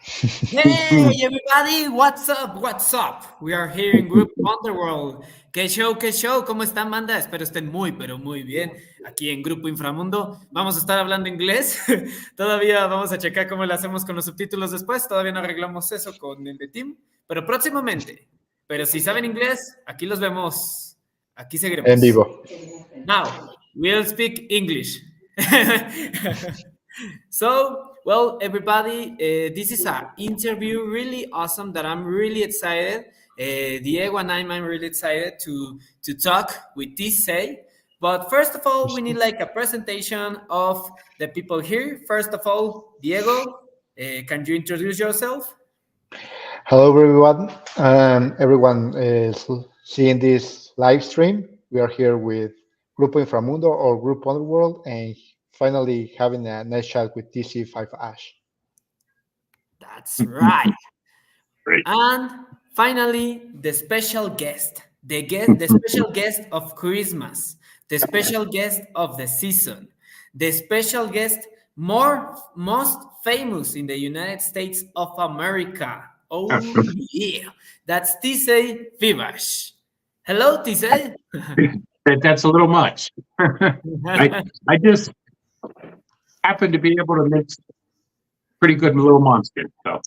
Hey everybody, what's up? What's up? We are here in Group Underworld. ¿Qué show? ¿Qué show? ¿Cómo están, Manda? Espero estén muy, pero muy bien. Aquí en Grupo Inframundo vamos a estar hablando inglés. Todavía vamos a checar cómo lo hacemos con los subtítulos después. Todavía no arreglamos eso con el de Team, pero próximamente. Pero si saben inglés, aquí los vemos. Aquí En seguiremos. vivo. Now, we'll speak English. So, well, everybody, this is an interview really awesome that I'm really excited. Diego and I'm really excited to talk with Tc. But first of all, we need like a presentation of the people here. First of all, Diego, can you introduce yourself? Hello, everyone. Everyone is seeing this live stream. We are here with Grupo Inframundo or Group Underworld, and finally having a nice chat with Tc Fiveash. That's right. Great. And finally, the special guest, the special guest of Christmas, the special guest of the season, the special guest most famous in the United States of America. Oh yeah, that's Tc Fiveash. Hello, Tc. That's a little much. I just happen to be able to mix pretty good little monster. So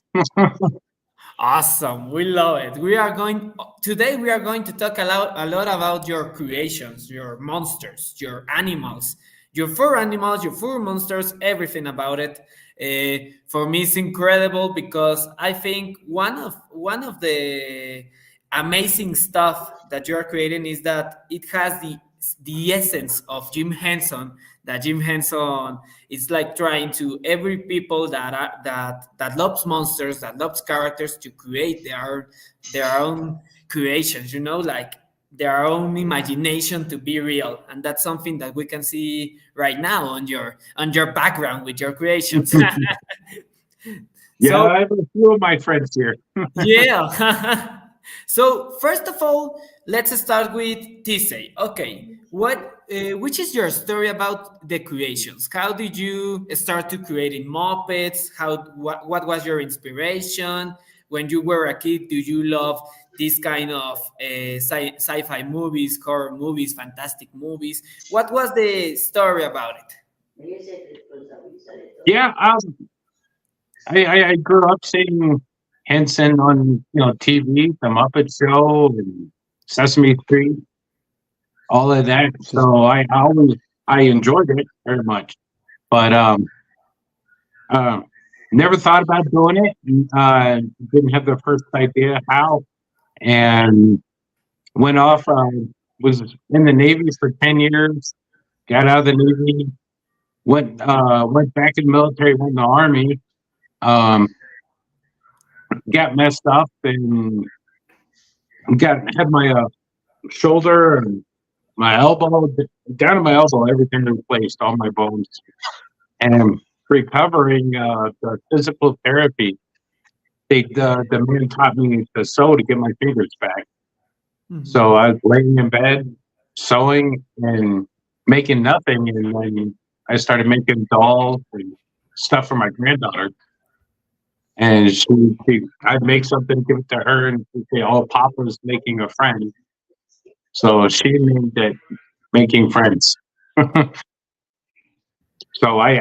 Awesome, we love it. Today we are going to talk a lot about your creations, your monsters, your animals, your fur monsters, everything about it. For me, it's incredible because I think one of the amazing stuff that you are creating is that it has the essence of Jim Henson. That Jim Henson is like trying to every people that loves monsters, that loves characters, to create their own creations. You know, like their own imagination to be real, and that's something that we can see right now on your background with your creations. yeah, So, I have a few of my friends here. yeah. So first of all, let's start with Tc. Okay, which is your story about the creations? How did you start to creating muppets? What was your inspiration when you were a kid? Do you love this kind of sci-fi movies, horror movies, fantastic movies? What was the story about it? Yeah, I grew up seeing Henson on TV, the Muppet Show, and Sesame Street, all of that. So I enjoyed it very much, but never thought about doing it. Didn't have the first idea how, and went off. Was in the Navy for 10 years. Got out of the Navy. Went back in the military. Went in the Army. Got messed up and had my shoulder and my elbow, down to my elbow, everything replaced, all my bones. And recovering the physical therapy, the man taught me to sew to get my fingers back. Mm-hmm. So I was laying in bed, sewing and making nothing. And then I started making dolls and stuff for my granddaughter. And I'd make something, give it to her, and she'd say, "Oh, Papa's making a friend." So she named it "Making Friends." So I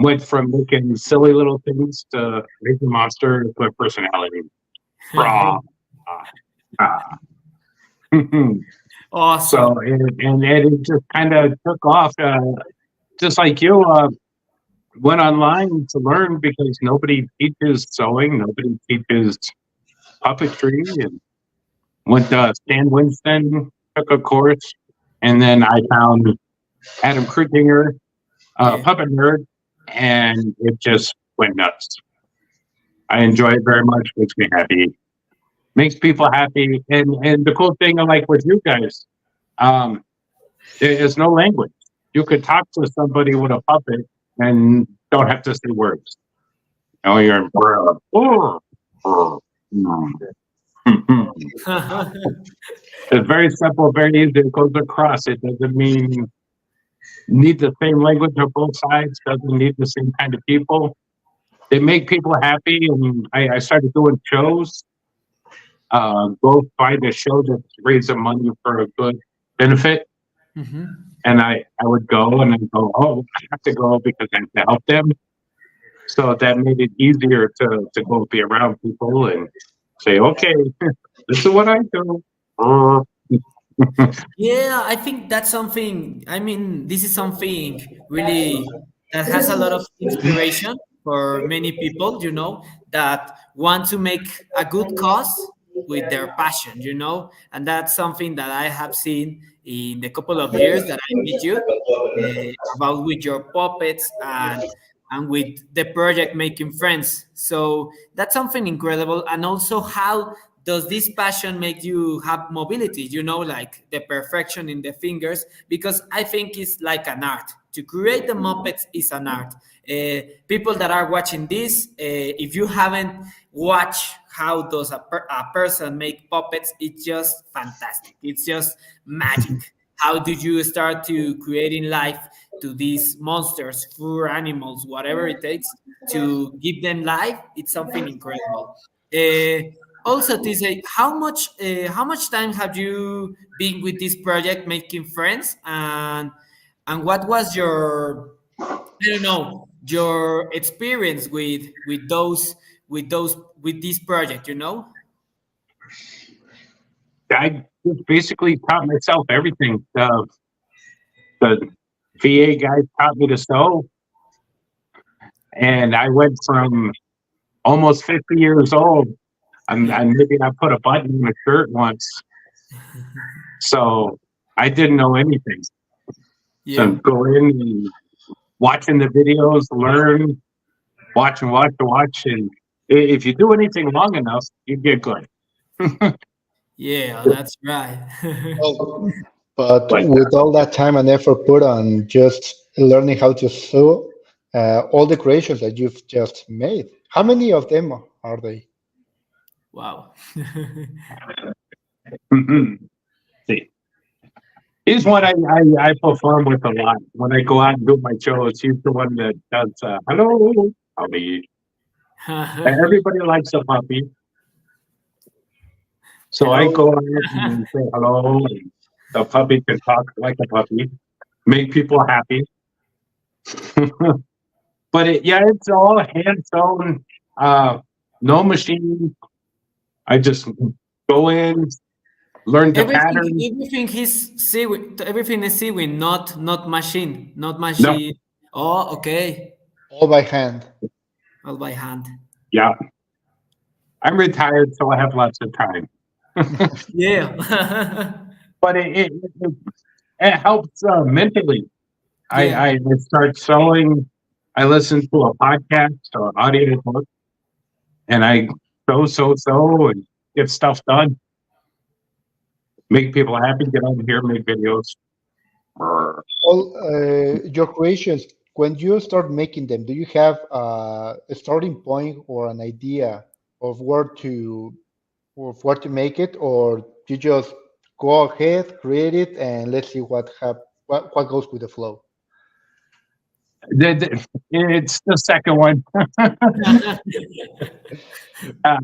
went from making silly little things to making monsters with personality. Awesome. So and it just kind of took off, just like you. Went online to learn because nobody teaches sewing, nobody teaches puppetry, and went to Stan Winston, took a course, and then I found Adam Krutinger, Puppet Nerd, and it just went nuts. I enjoy it very much, makes me happy, makes people happy, and the cool thing I like with you guys, there is no language. You could talk to somebody with a puppet and don't have to say words. You're it's very simple, very easy. It goes across. It doesn't mean need the same language on both sides. Doesn't need the same kind of people. they make people happy, and I started doing shows. Go find a show that raises money for a good benefit, Hmm. and I would go and I'd go, oh, I have to go because I have to help them. So that made it easier to go be around people and say, okay, this is what I do. Uh, Yeah, I think that's something. I mean, this is something really that has a lot of inspiration for many people, that want to make a good cause with their passion, and that's something that I have seen in the couple of years that I meet you, about with your puppets and with the project making friends. So that's something incredible. And also, how does this passion make you have mobility, like the perfection in the fingers? Because I think it's like an art. To create the muppets is an art. People that are watching this, if you haven't watched how does a person make puppets, it's just fantastic. It's just magic. How do you start to creating life to these monsters, fur animals, whatever it takes to give them life? It's something incredible. Also, Tc, how much time have you been with this project, making friends, and what was your, I don't know, your experience with this project? I just basically taught myself everything. The VA guy taught me to sew, and I went from almost 50 years old. Yeah, And maybe I put a button in a shirt once, so I didn't know anything. So yeah. go in and watching the videos, learn, watch and watch and watch, and if you do anything long enough, you get good. Yeah, that's right. Well, but But with all that time and effort put on just learning how to sew, all the creations that you've just made, how many of them are they? Wow. see, he's one I perform with a lot. When I go out and do my shows, he's the one that does hello, puppy. And everybody likes a puppy. So I Hello. go out and say hello. And the puppy can talk like a puppy, make people happy. But yeah, it's all hand sewn, no machine. I just go in, learn the Everything, pattern. everything is sewing, not machine, not No, machine. Oh, okay, All by hand. all by hand. yeah, I'm retired, so I have lots of time. Yeah. But it helps mentally. Yeah. I start sewing. I listen to a podcast or audio book, and I sew, and get stuff done. Make people happy. Get over here, make videos. All your creations, when you start making them, do you have a starting point or an idea of where to make it, or you just go ahead, create it, and let's see what goes with the flow? It's the second one.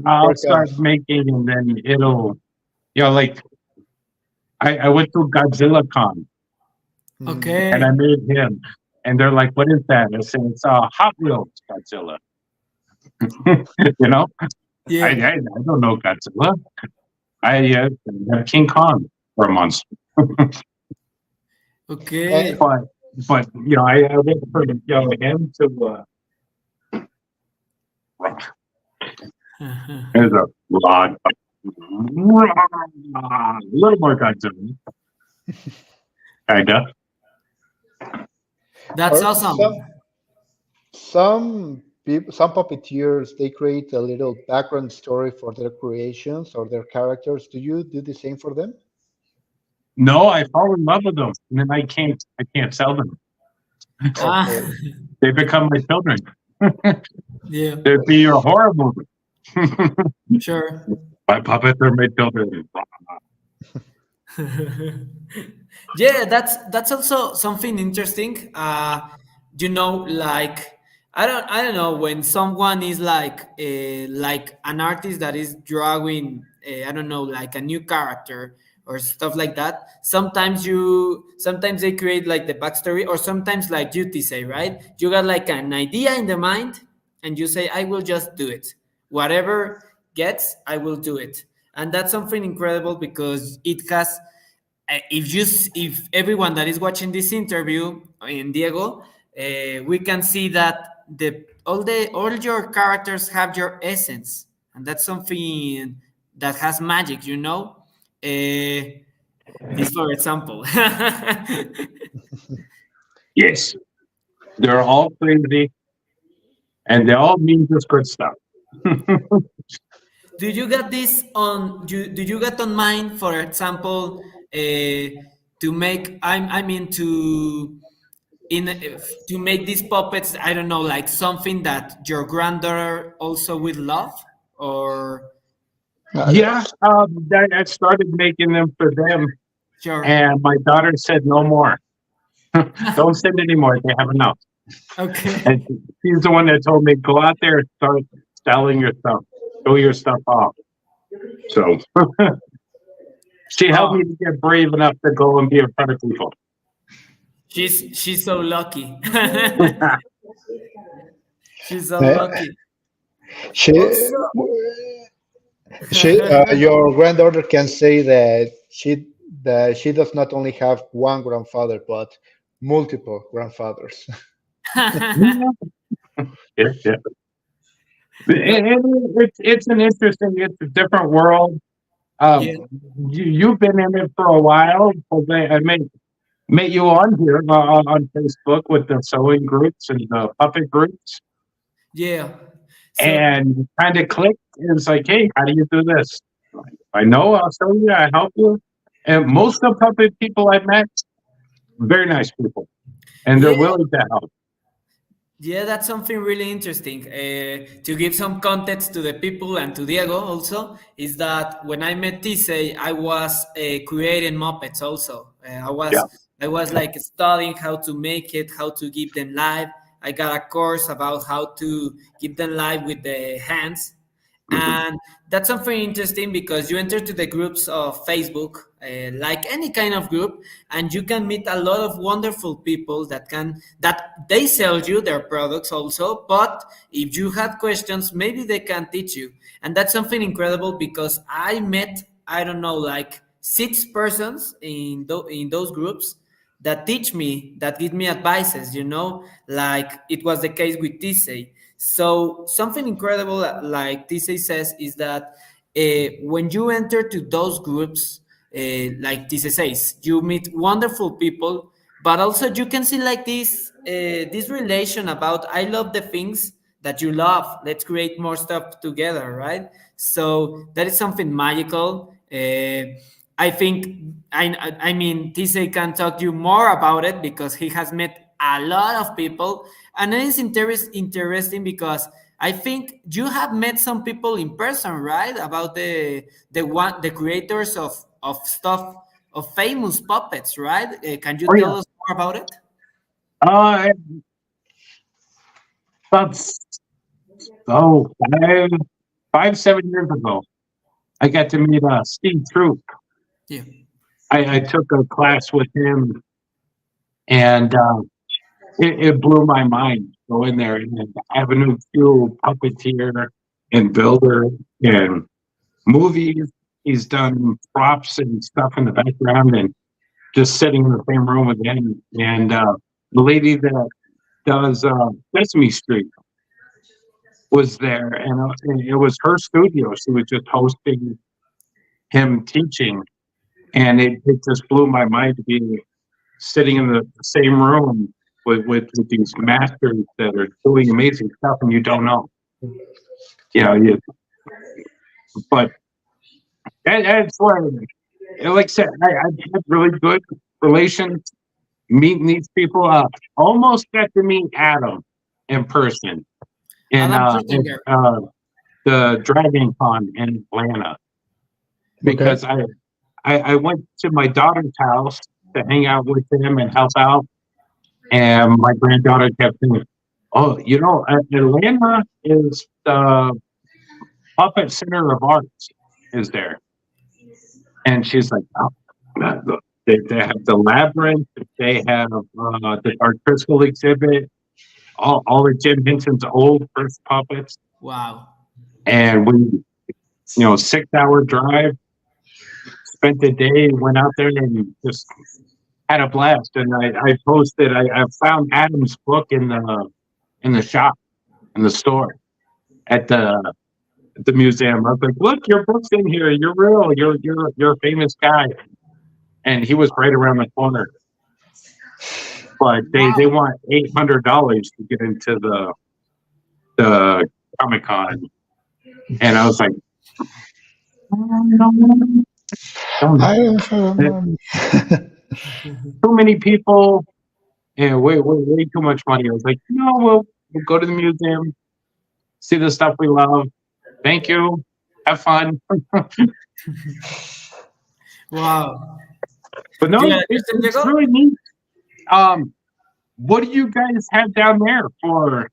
I'll Work start making, and then it'll, like I went to Godzilla Con and I Okay. made him, and they're like, "What is that?" I said, "It's a Hot Wheels Godzilla." you know, Yeah. I don't know Godzilla. I have King Kong for a monster, And Okay. but I went for him to. There's a lot, a little more Godzilla, kinda. That's or awesome. some people, some puppeteers, they create a little background story for their creations or their characters. Do you do the same for them? No, I fall in love with them, and then I can't sell them. Ah, Okay. They become my children. yeah, They'd be a horror movie. sure. My puppets are my children. Yeah, that's also something interesting. Like I don't know, when someone is like an artist that is drawing, I don't know, like a new character or stuff like that. Sometimes they create like the backstory, or sometimes like you say, right? You got like an idea in the mind, and you say, I will just do it. Whatever gets, I will do it. And that's something incredible because it has, if everyone that is watching this interview in Diego, we can see that all your characters have your essence, and that's something that has magic, you know. This, for example. Yes, they're all crazy, and they all mean just good stuff. Do you get this on you? Do you get on mind, for example, to make? I mean to make these puppets. I don't know, like something that your granddaughter also would love, or Yeah, I started making them for them, sure. and my daughter said no more. Don't send any more. They have enough. Okay. And she's the one that told me, go out there and start selling your stuff. Show your stuff off. So she helped Oh, me to get brave enough to go and be in front of people. she's so lucky. She's so Uh, lucky. she, Also, your granddaughter can say that she does not only have one grandfather but multiple grandfathers. Yeah, yeah, yeah. that, It's an interesting, it's a different world. yeah, You've been in it for a while. Jose. I met you on here on Facebook with the sewing groups and the puppet groups, yeah. So and kind of clicked. It's like, hey, how do you do this? I know, I'll show you, I help you. And most of the puppet people I've met, very nice people, and they're yeah, willing to help. yeah, that's something really interesting. To give some context to the people and to Diego also, is that when I met Tc, I was creating muppets also. Yeah. I was like studying how to make it, how to give them live. I got a course about how to give them live with the hands, Mhm. and that's something interesting because you enter to the groups of Facebook, like any kind of group, and you can meet a lot of wonderful people that they sell you their products also, but if you have questions, maybe they can teach you. And that's something incredible because I met, I don't know, like 6 persons in those groups that teach me, that give me advices, like it was the case with Tc. So something incredible, like Tc says, is that when you enter to those groups, like Tc says, you meet wonderful people, but also you can see like this relation about, I love the things that you love. Let's create more stuff together, right? So that is something magical. I think I mean Tc can talk to you more about it because he has met a lot of people, and it is interesting because I think you have met some people in person, right? About the creators of stuff, of famous puppets, right? Can you Oh yeah. tell us more about it? Uh, about oh, 7 years ago, I got to meet Steve Troop. Yeah. I took a class with him, and it blew my mind. Go in there and Avenue Q puppeteer and builder and movies. He's done props and stuff in the background, and just sitting in the same room with him. And the lady that does Sesame Street was there, and it was her studio. She was just hosting him teaching, and it just blew my mind to be sitting in the same room with these masters that are doing amazing stuff, and you don't know. You, but that's why, like I said, I've had really good relations meeting these people. Almost got to meet Adam in person in Adam Kirchinger. the Dragon Con in Atlanta, Okay. because I went to my daughter's house to hang out with him and help out, and my granddaughter kept saying, Oh, Atlanta is the puppet center of arts. Is there? And she's like, oh, they have the labyrinth. They have the artistic exhibit. All of Jim Henson's old first puppets. Wow. And we, 6-hour drive. Spent the day, went out there and just had a blast. And I posted. I found Adam's book in the shop, in the store, at the museum. I was like, "Look, your book's in here. You're real. You're a famous guy." And he was right around the corner. But they want $800 to get into the Comic-Con, and I was like, too many people and way too much money. I was like, no, we'll go to the museum, see the stuff we love. Thank you. Have fun. Wow. But no, Yeah, it's really neat. What do you guys have down there for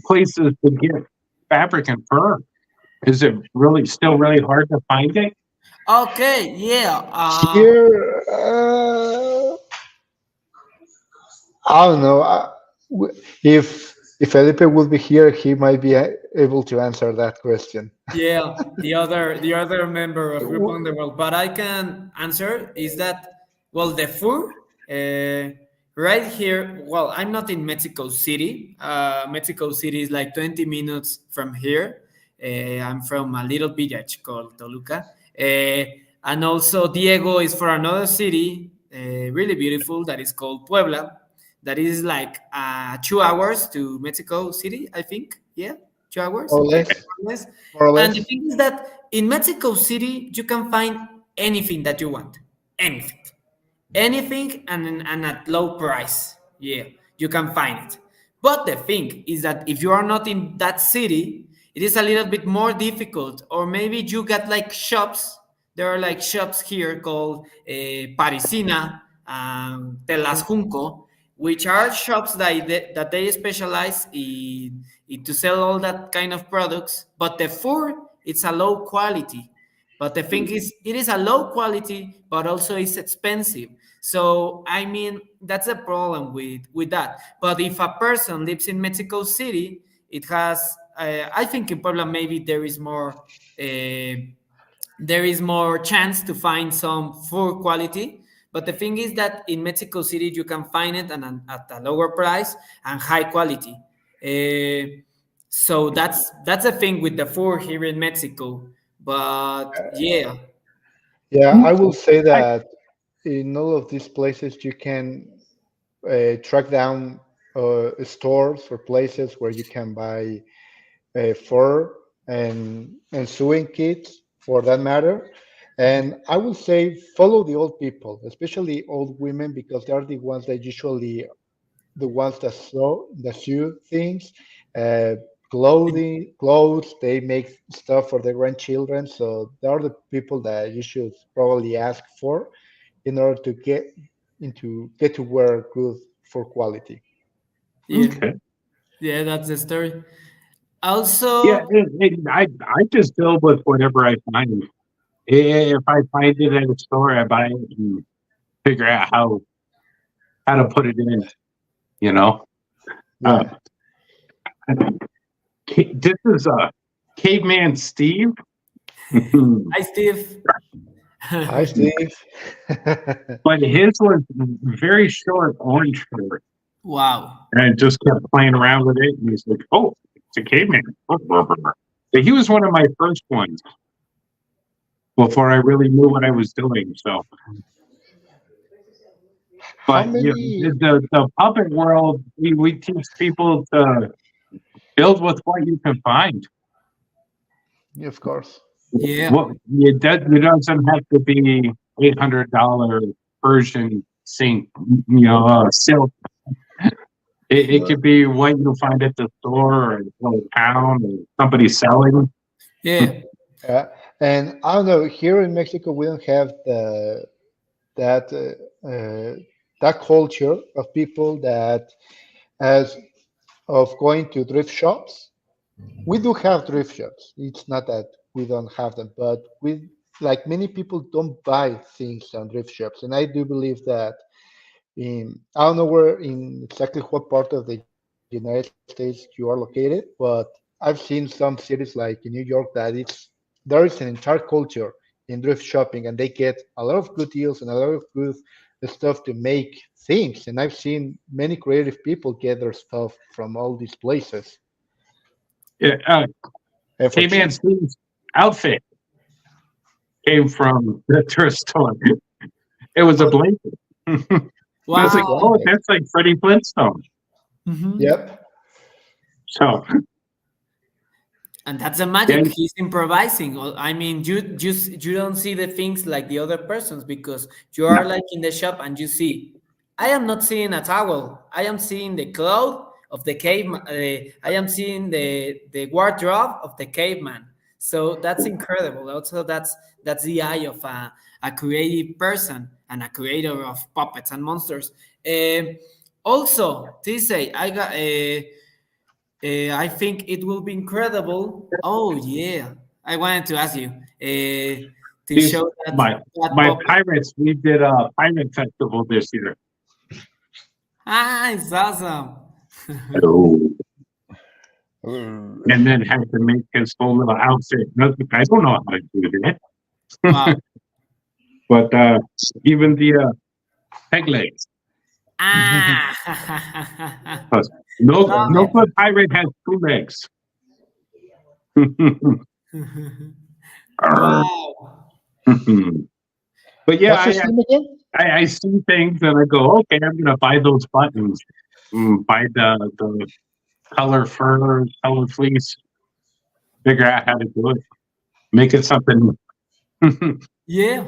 places to get fabric and fur? Is it still really hard to find it? Okay, yeah. Here, I don't know. If Felipe would be here, he might be able to answer that question. Yeah, the other member of Group Underworld, but I can answer is that, well, the fur right here. Well, I'm not in Mexico City. Mexico City is like 20 minutes from here. I'm from a little village called Toluca, and also Diego is for another city, really beautiful, that is called Puebla. That is like 2 hours to Mexico City, I think. Yeah, 2 hours. Or less. More or And the less. thing is that in Mexico City, you can find anything that you want. Anything and at low price. Yeah, you can find it. But the thing is that if you are not in that city, it is a little bit more difficult. Or maybe you got like shops. There are like shops here called Parisina, Telas Junco, which are shops that they specialize in to sell all that kind of products. But the fur, it's a low quality. But the thing is, it is a low quality, but also it's expensive. So I mean, that's a problem with that. But if a person lives in Mexico City, it has. I think in Puebla maybe there is more chance to find some fur quality. But the thing is that in Mexico City you can find it at a lower price and high quality. So that's a thing with the fur here in Mexico. But yeah, Yeah, I will say that in all of these places you can track down stores or places where you can buy fur and sewing kits for that matter. And I would say follow the old people, especially old women, because they are the ones that usually the ones that sew things, uh, clothes. They make stuff for their grandchildren, so they are the people that you should probably ask for in order to get to wear good for quality. yeah, Okay. yeah. That's the story. Yeah, Also, I just build with whatever I find. If I find it at a store, I buy it and figure out how to put it in. You know, uh, Yeah. this is caveman Steve. hi Steve. Hi, Steve. But his was very short orange shirt, Wow. and just kept playing around with it. And he's like, "Oh, it's a caveman." So he was one of my first ones before I really knew what I was doing. So, How but yeah, many? the puppet world, we teach people to build with what you can find. Yeah, of course. Yeah. Well, it doesn't have to be $800 Persian sink, silk. It could be what you find at the store or a town or somebody selling. Yeah. Yeah, and I don't know. Here in Mexico, we don't have that that culture of people that as of going to thrift shops. We do have thrift shops. It's not that we don't have them, but we, like many people, don't buy things on thrift shops. And I do believe that I don't know where in exactly what part of the United States you are located, but I've seen some cities like in New York that there is an entire culture in thrift shopping, and they get a lot of good deals and a lot of good stuff to make things. And I've seen many creative people get their stuff from all these places. Yeah, And for cheap. K-Man's outfit came from the thrift store. It was a blanket. I was like, Wow. oh, that's like Freddie Flintstone. Mhm. Yep. So, And that's the magic. Yeah. He's improvising. I mean, you don't see the things like the other persons because you are like in the shop and you see. I am not seeing a towel. I am seeing the cloth of the caveman. I am seeing the wardrobe of the caveman. So that's incredible. Also, that's the eye of a creative person and a creator of puppets and monsters. Also, Tc, I think it will be incredible. Oh yeah, I wanted to ask you to these, show that my puppet. pirates, we did a pirate festival this year. Ah, it's awesome. Oh. Mm. And then had to make his whole little outfit. I don't know how to do that. Wow. But even the peg legs. Ah. Plus, no Love good pirate has 2 legs. it. Wow. But yeah, What's his name again? I see things and I go, okay, I'm gonna buy those buttons, buy the color fur, color fleece, figure out how to do it, make it something. Yeah.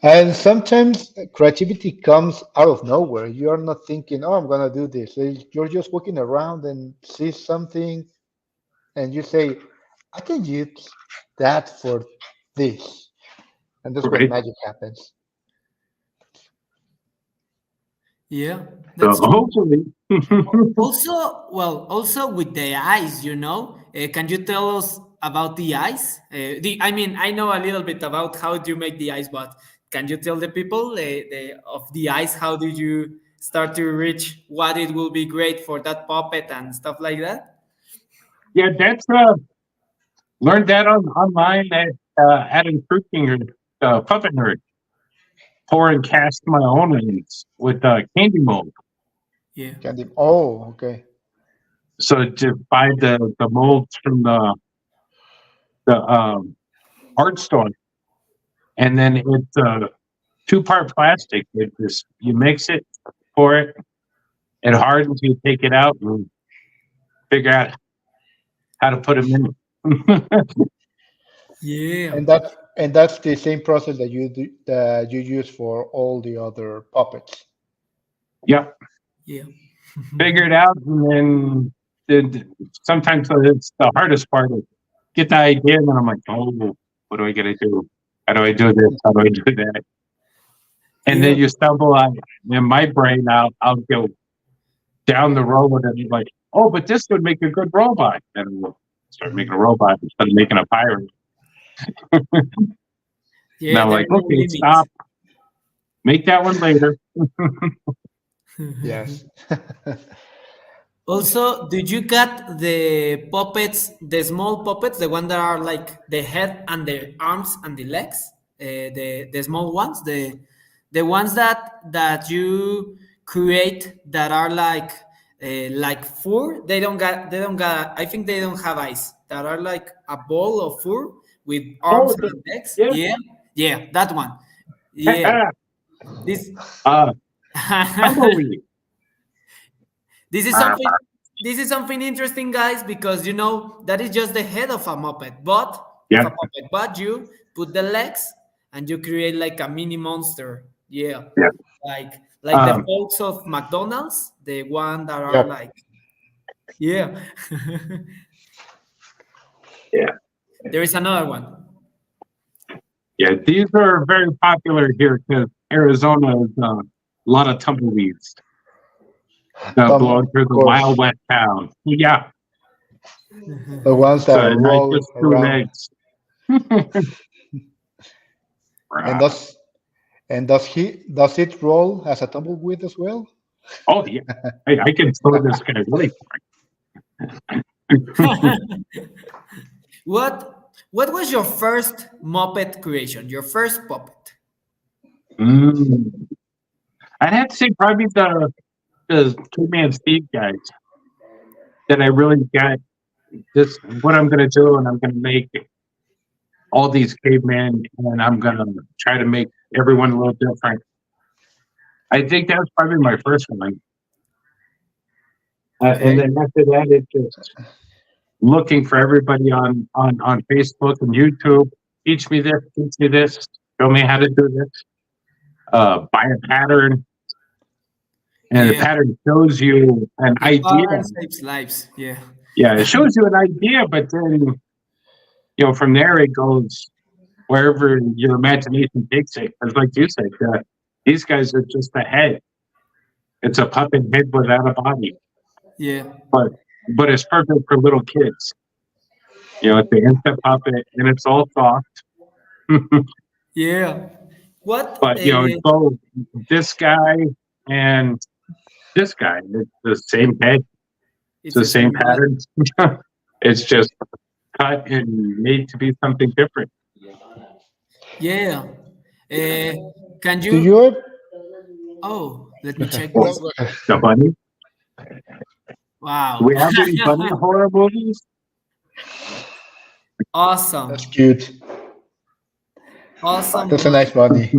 And sometimes creativity comes out of nowhere. You are not thinking, "Oh, I'm gonna do this." You're just walking around and see something, and you say, "I can use that for this," and that's when Right. magic happens. Yeah. So That's true. hopefully, Also with the eyes, can you tell us about the eyes? I mean, I know a little bit about how do you make the eyes, but can you tell the people of the eyes? How did you start to reach what it will be great for that puppet and stuff like that? yeah, that's learned that online at Improving Puppet Nerd. Pour and cast my own eyes with candy mold. Yeah. Candy. Oh, okay. So to buy the molds from the art store, and then it's 2-part plastic. It just you mix it, pour it, it hardens. You take it out and figure out how to put them in. Yeah. And that's the same process that you use for all the other puppets. Yep, Yeah. figure it out, and then sometimes it's the hardest part. Is get the idea, and then I'm like, oh, what do I gotta do? How do I do this? How do I do that? And then Yeah. you stumble on in my brain. I'll go down the road and you're like, oh, but this would make a good robot. And we'll start making a robot instead of making a pirate. Yeah. Now, There like, are no okay, limits. stop. Make that one later. Yes. Also, did you got the puppets, the small puppets, the one that are like the head and the arms and the legs, the small ones, the ones that you create that are like fur. They don't got. I think they don't have eyes. That are like a ball of fur with arms Oh, and legs. yeah. Yeah, yeah, that one. Yeah, this. Tumbleweed. This is something. This is something interesting, guys, because that is just the head of a muppet, but of Yeah. a puppet. But you put the legs and you create like a mini monster. Yeah, Yeah. like the Um, folks of McDonald's, the one that are Yep. like, yeah. Yeah. There is another one. Yeah, these are very popular here because Arizona is a lot of tumbleweeds. Tom, Going through of the course, Wild West town. Yeah. the ones that So, and I roll just threw around. eggs. And Right. does it roll as a tumbleweed as well? Oh, yeah. I can throw this guy really What was your first Muppet creation? Your first puppet? mm. I'd have to say probably the Caveman Steve guys that I really got this what I'm gonna do, and I'm gonna make all these cavemen, and I'm gonna try to make everyone a little different. I think that was probably my first one. And Okay. then after that, it's just looking for everybody on Facebook and YouTube. Teach me this, show me how to do this. Buy a pattern, and the Yeah. pattern shows you an The idea. pattern saves lives. Yeah. Yeah, it shows you an idea, but then from there it goes wherever your imagination takes it. Because, like you said, these guys are just a head. It's a puppet head without a body, Yeah. but it's perfect for little kids. It's the instant puppet, and it's all soft. Yeah. What? But both this guy and this guy, it's the same head, it's It's the the same same body. pattern. It's just cut and made to be something different. Yeah. Uh, can Do you? you ever? Oh, let me check No, this. go ahead. The bunny. Wow. We have any bunny horror movies? Awesome. That's cute. Awesome That's a bunny. nice bunny.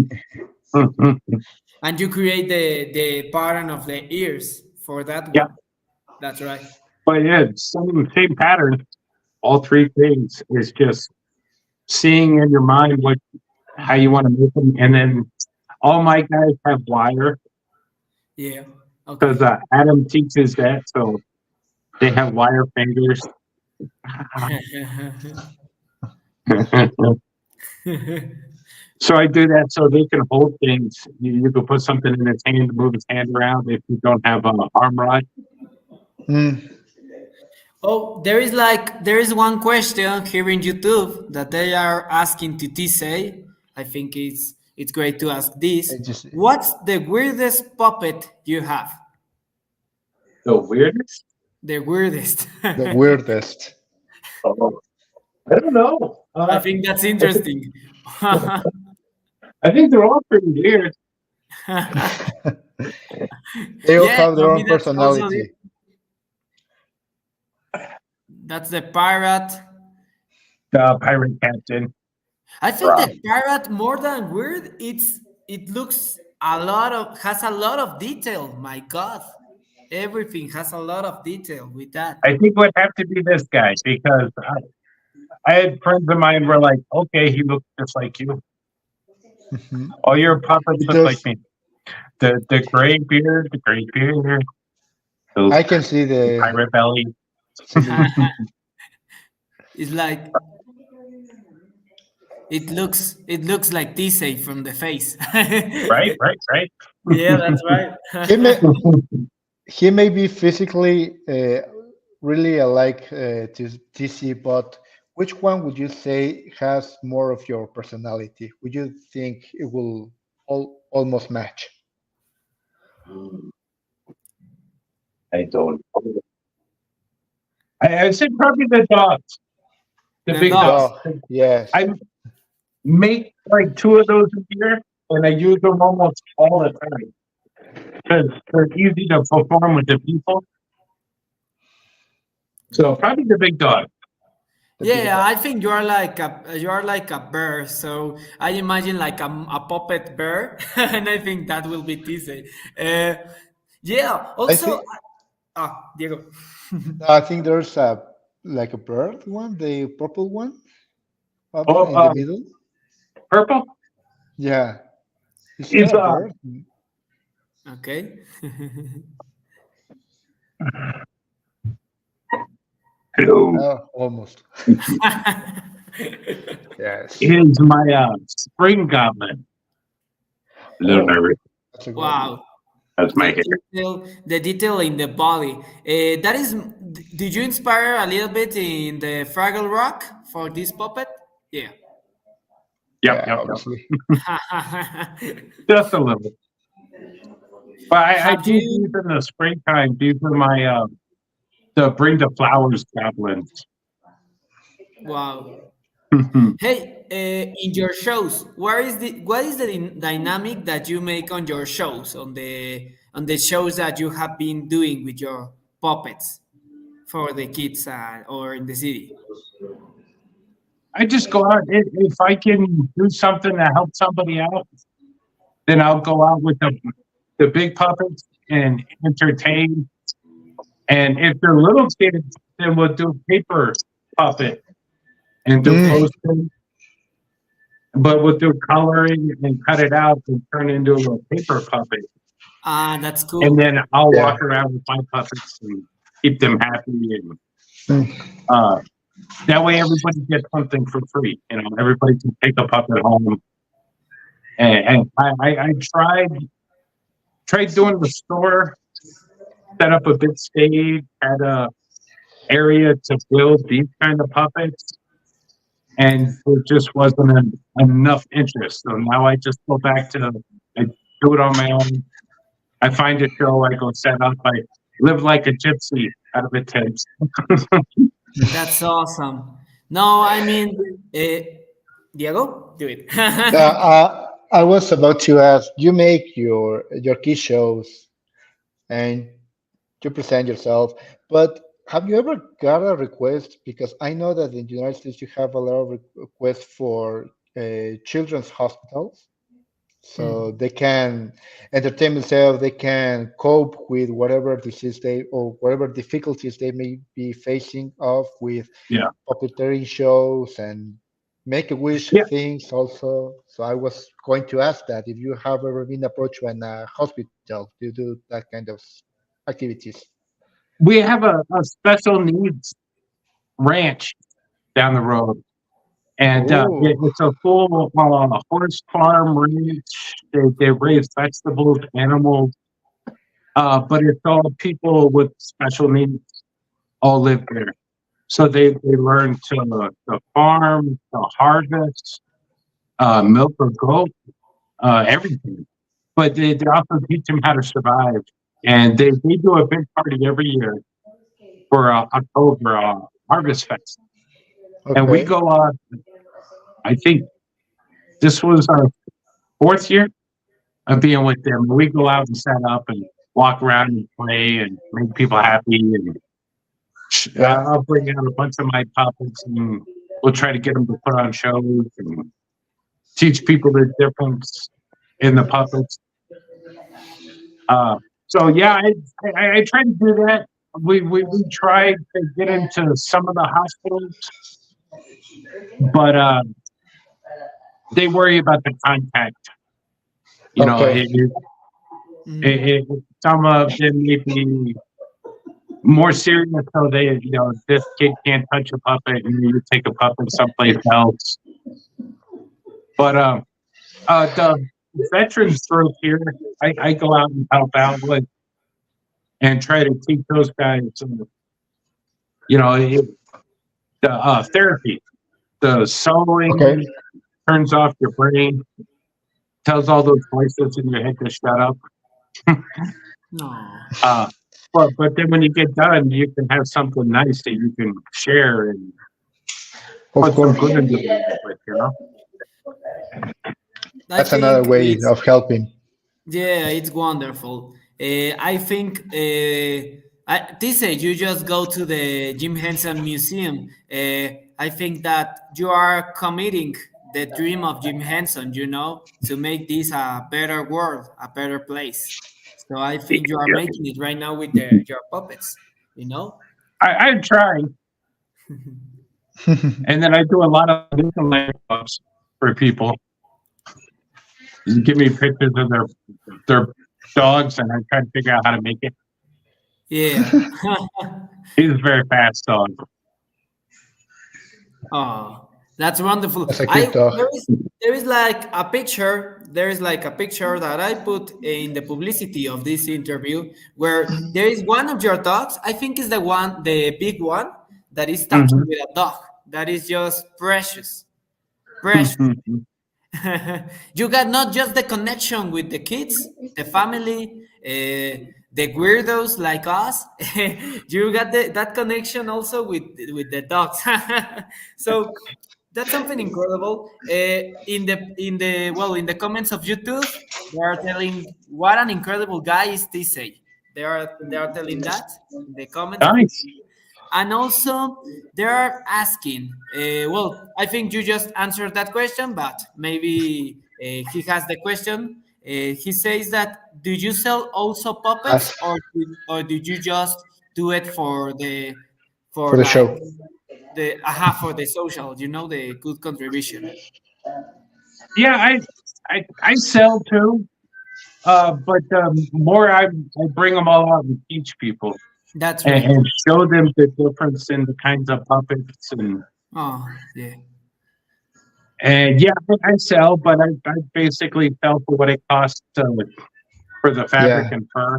And you create the pattern of the ears for that Yeah, one. That's right. but yeah, same pattern. All three things is just seeing in your mind how you want to make them, and then all my guys have wire Yeah. because Okay. Adam teaches that, so they have wire fingers. So I do that so they can hold things. You can put something in his hand to move his hand around if you don't have an arm rod. Mm, Oh, there is one question here in YouTube that they are asking to Tc. I think it's great to ask this. I just What's the weirdest puppet you have? The weirdest? The weirdest. the I weirdest. Oh, I don't know. think that's I think interesting. I think they're all pretty weird. They all Yeah, have I their own mean that's also personality. that's the pirate. The pirate captain. I think Rob. the pirate more than weird, it looks has a lot of detail. My God, everything has a lot of detail with that. I think it would have to be this guy because I had friends of mine were like, okay, he looks just like you. Mhm. All your puppets It look like does. me. The gray beard, the I can see the pirate belly. similitude. It's like it looks like Tc from the face. Right. Yeah, that's right. He may he may be physically really alike to TC, but which one would you say has more of your personality? Would you think it will almost match? I don't. I'd say probably the dogs, the The big The dogs. dogs. dog, yes. I make like 2 of those a year, and I use them almost all the time because they're easy to perform with the people. So probably the big dog. The big Yeah, dog. I think you are like a bear. So I imagine like a puppet bear, and I think that will be Tc. Yeah. I Also, think Diego. I think there's a like a bird one, the purple one up Oh, in the middle. purple Yeah, is is that a bird? Okay. hello. Oh, almost. Yes, Is my spring goblin. A little oh, nervous. that's a good one. Wow. That's my hair. The detail in the body. That is. Did you inspire a little bit in the Fraggle Rock for this puppet? Yeah. Yep, Yeah, yep, obviously. just a little. But I Have do these you? in the springtime. These are my the bring the flowers goblins. Wow. Hey, in your shows, what is the dynamic that you make on your shows on the shows that you have been doing with your puppets for the kids or in the city? I just go out if I can do something to help somebody out, then I'll go out with the big puppets and entertain. And if they're little kids, then we'll do paper puppet and do Okay. posting. But we'll do coloring and cut it out and turn it into a little paper puppet. That's And cool. then I'll Yeah. walk around with my puppets and keep them happy. And Mm. that way everybody gets something for free. You know, everybody can take a puppet home. And I tried doing the store, set up a big stage, had a area to build these kind of puppets, and there just wasn't enough interest. So now I just go back to I do it on my own. I find a show, I go set up, I live like a gypsy out of a tent. That's awesome. No, I mean, Diego, do it. I was about to ask. You make your key shows and you present yourself, but have you ever got a request? Because I know that in the United States you have a lot of requests for children's hospitals, so Hmm. they can entertain themselves, they can cope with whatever disease they or whatever difficulties they may be facing off with Yeah. puppeteering shows and make a wish Yeah. things also. So I was going to ask that if you have ever been approached by a hospital to do that kind of activities. We have a special needs ranch down the road. And Oh, it's a full horse farm ranch. They raise vegetables, animals, but it's all people with special needs all live there. So they learn to farm, to harvest, milk or goat, everything. But they also teach them how to survive. And they do a big party every year for October Harvest Fest. And we okay. go I think this was our fourth year of being with them. We go out and set up and walk around and play and make people happy. And Yeah. I'll bring out a bunch of my puppets and we'll try to get them to put on shows and teach people the difference in the puppets. So yeah, I try to do that. We tried to get into some of the hospitals, but they worry about the contact. You know, Okay. some of them may be more serious, so this kid can't touch a puppet, and you take a puppet someplace else. But the veterans group here, I go out and help out with and try to teach those guys, the therapy, the sewing Okay. turns off your brain, tells all those voices in your head to shut up. No. But then when you get done, you can have something nice that you can share and Of put some course. good into it. I That's another think way it's of helping. yeah, it's wonderful. I think Tc, you just go to the Jim Henson Museum. I think that you are committing the dream of Jim Henson, to make this a better world, a better place. So I think you are making it right now with your puppets. I'm trying, and then I do a lot of Disneyland clubs for people. You give me pictures of their dogs, and I try to figure out how to make it. Yeah. He's a very fast dog. Oh, That's wonderful. That's a cute dog. There is like a picture. There is like a picture that I put in the publicity of this interview where there is one of your dogs. I think is the big one that is talking with a dog. That is just precious, precious. You got not just the connection with the kids, the family, the weirdos like us. You got that connection also with the dogs. So that's something incredible. In the comments of YouTube, they are telling what an incredible guy is Tc. They are telling that in the comments of Nice. YouTube. And also, they're asking, I think you just answered that question, but maybe he has the question. He says that, do you sell also puppets, As or did you just do it for for the like show. for the social, the good contribution? Yeah, I sell too, but more I bring them all out and teach people That's and, right. and show them the difference in the kinds of puppets Oh, yeah. and yeah, I sell, but I basically sell for what it costs for the fabric Yeah, and fur.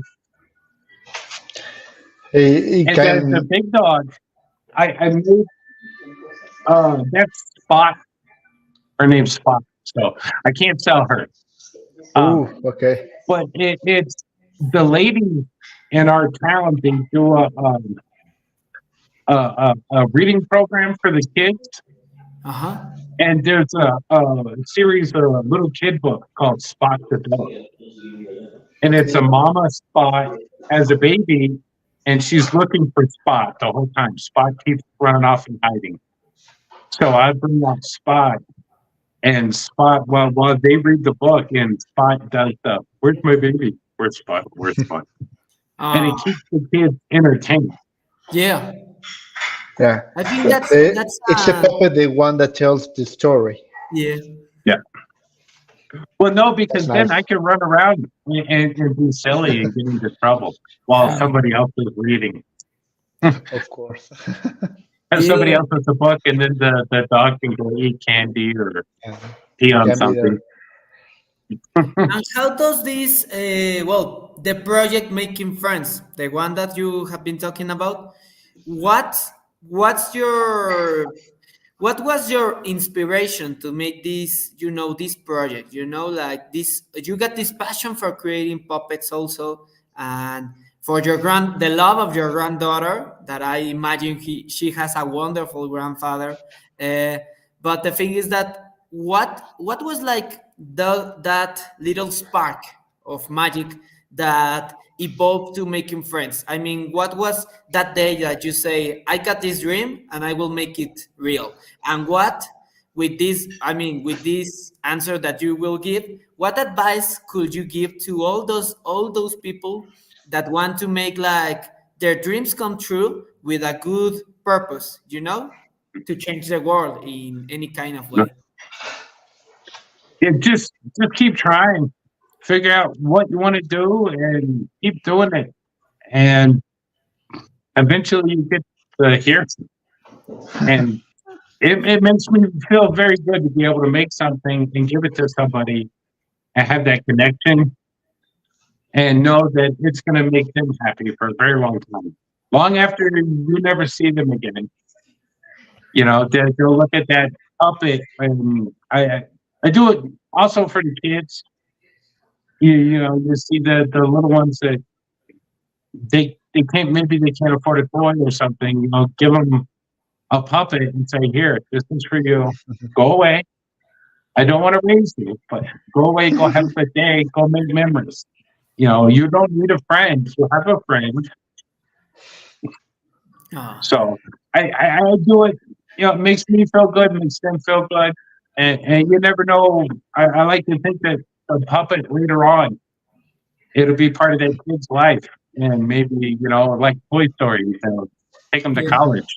it And the can. big dog, I made that's Spot. Her name's Spot, so I can't sell her. Ooh, okay. But it's the lady in our town. They do a reading program for the kids, Uh-huh. and there's a series of a little kid book called Spot the Dog, and it's a mama Spot as a baby, and she's looking for Spot the whole time. Spot keeps running off and hiding. So I bring out Spot, and Spot while they read the book, and Spot does the "Where's my baby? Where's Spot? Where's Spot?" And it keeps the kids entertained. Yeah. Yeah, I think but that's it's the puppet, the one that tells the story. yeah. Yeah. Well, no, That's because then nice. I can run around and be silly and get into trouble while somebody else is reading. Of course. And somebody Yeah. else has a book, and then the dog can go eat candy or Yeah, pee on can be something. there. And how does this, the project Making Friends, the one that you have been talking about, what what's your what was your inspiration to make this project? Like this, you got this passion for creating puppets also, and for the love of your granddaughter, that I imagine she has a wonderful grandfather. Uh, but the thing is that what was like that little spark of magic that evolved to making friends? I mean, what was that day that you say, I got this dream and I will make it real? And what, with this answer that you will give, what advice could you give to all those people that want to make like their dreams come true with a good purpose, to change the world in any kind of way? Just keep trying, figure out what you want to do, and keep doing it, and eventually you get to hear it. And it makes me feel very good to be able to make something and give it to somebody and have that connection and know that it's going to make them happy for a very long time, long after you never see them again. They'll look at that puppet, and I do it also for the kids. You see the little ones that they can't afford a toy or something. Give them a puppet and say, "Here, this is for you. Go away. I don't want to raise you, but go away. Go have a good day. Go make memories. You don't need a friend. You have a friend." Ah, So I do it. It makes me feel good, makes them feel good, and you never know. I like to think that the puppet later on, it'll be part of that kid's life, and maybe like Toy Story, take them to yeah, college.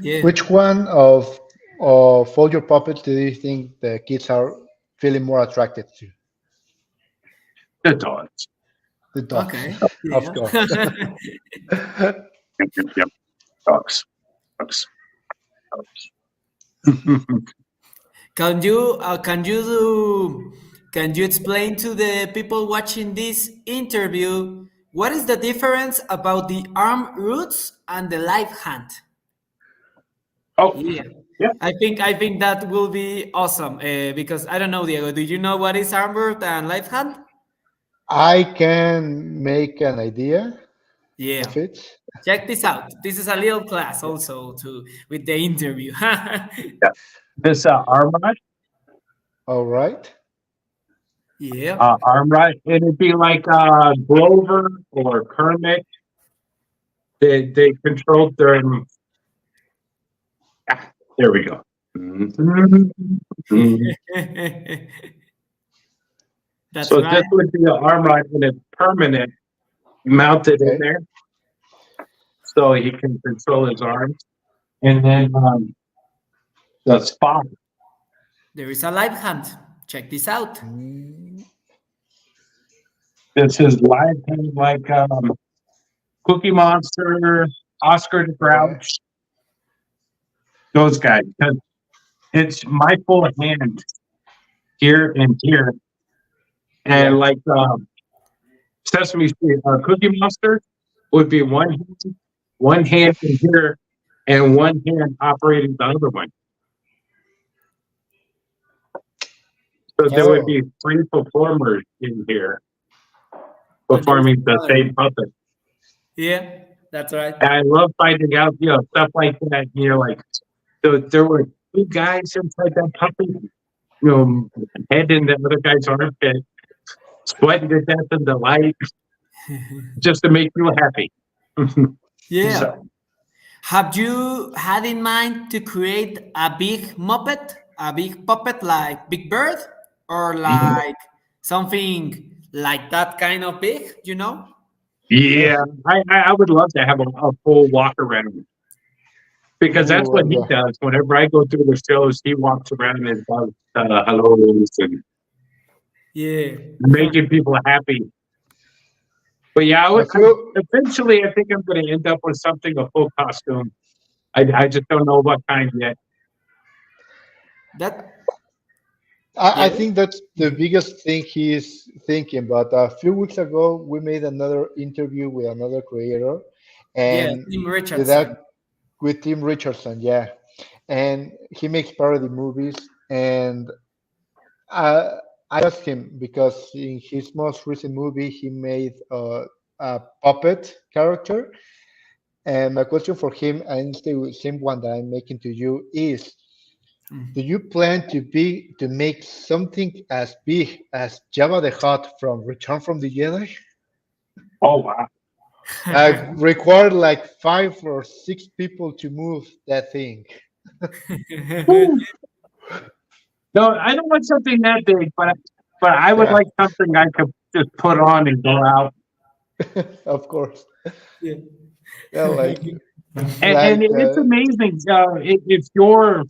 yeah. Which one of all your puppets do you think the kids are feeling more attracted to? The dogs. The dogs, Okay, of yeah. course. Yep, yep, yep. Dogs. Dogs. Can you can you explain to the people watching this interview what is the difference about the arm roots and the live hand? Oh, Yeah, yeah. I think that will be awesome because I don't know, Diego. Do you know what is arm root and live hand? I can make an idea Yeah. of it. Check this out. This is a little class Yeah. also to with the interview. Yeah. This arm rod, All right. Yeah. it'd be like Grover or Kermit. They controlled their. Ah, there we go. That's So right. this would be an arm rod and it's permanent, mounted in Okay. there, so he can control his arms. And then the spot. There is a live hand. Check this out. Mm, This is live hand like Cookie Monster, Oscar the yeah. Grouch, those guys. 'Cause it's my full hand here and here, and Yeah. like Sesame Street, Cookie Monster would be one hand in here, and one hand operating the other one. So there would Oh, be 3 performers in here And there is performing the another same one. puppet. Yeah, that's right. And I love finding out, stuff like that. Like there were 2 guys inside that puppet, head in the other guy's armpit, sweating to death in the light, just to make you happy. Yeah. So, Have you had in mind to create a big muppet, a big puppet like Big Bird, or like something like that kind of big? You know? yeah, I would love to have a full walk around because that's oh, what he yeah. does. Whenever I go through the shows, he walks around and does hellos and Yeah. making people happy. But yeah, I feel eventually I think I'm going to end up with something a full costume. I just don't know what kind yet. That. I Yeah. think that's the biggest thing he's thinking. But a few weeks ago, we made another interview with another creator, Yeah. and Tim with Richardson. that, with Tim Richardson, yeah, and he makes parody movies. And I, I asked him because in his most recent movie, he made a puppet character. And my question for him, and it's the same one that I'm making to you, is: do you plan to make something as big as Jabba the Hutt from Return from the Jedi? Oh wow! Required like 5 or 6 people to move that thing. Woo. No, I don't want something that big, but I would Yeah, like something I could just put on and go out. of course. Yeah. Yeah, And like it's amazing if you're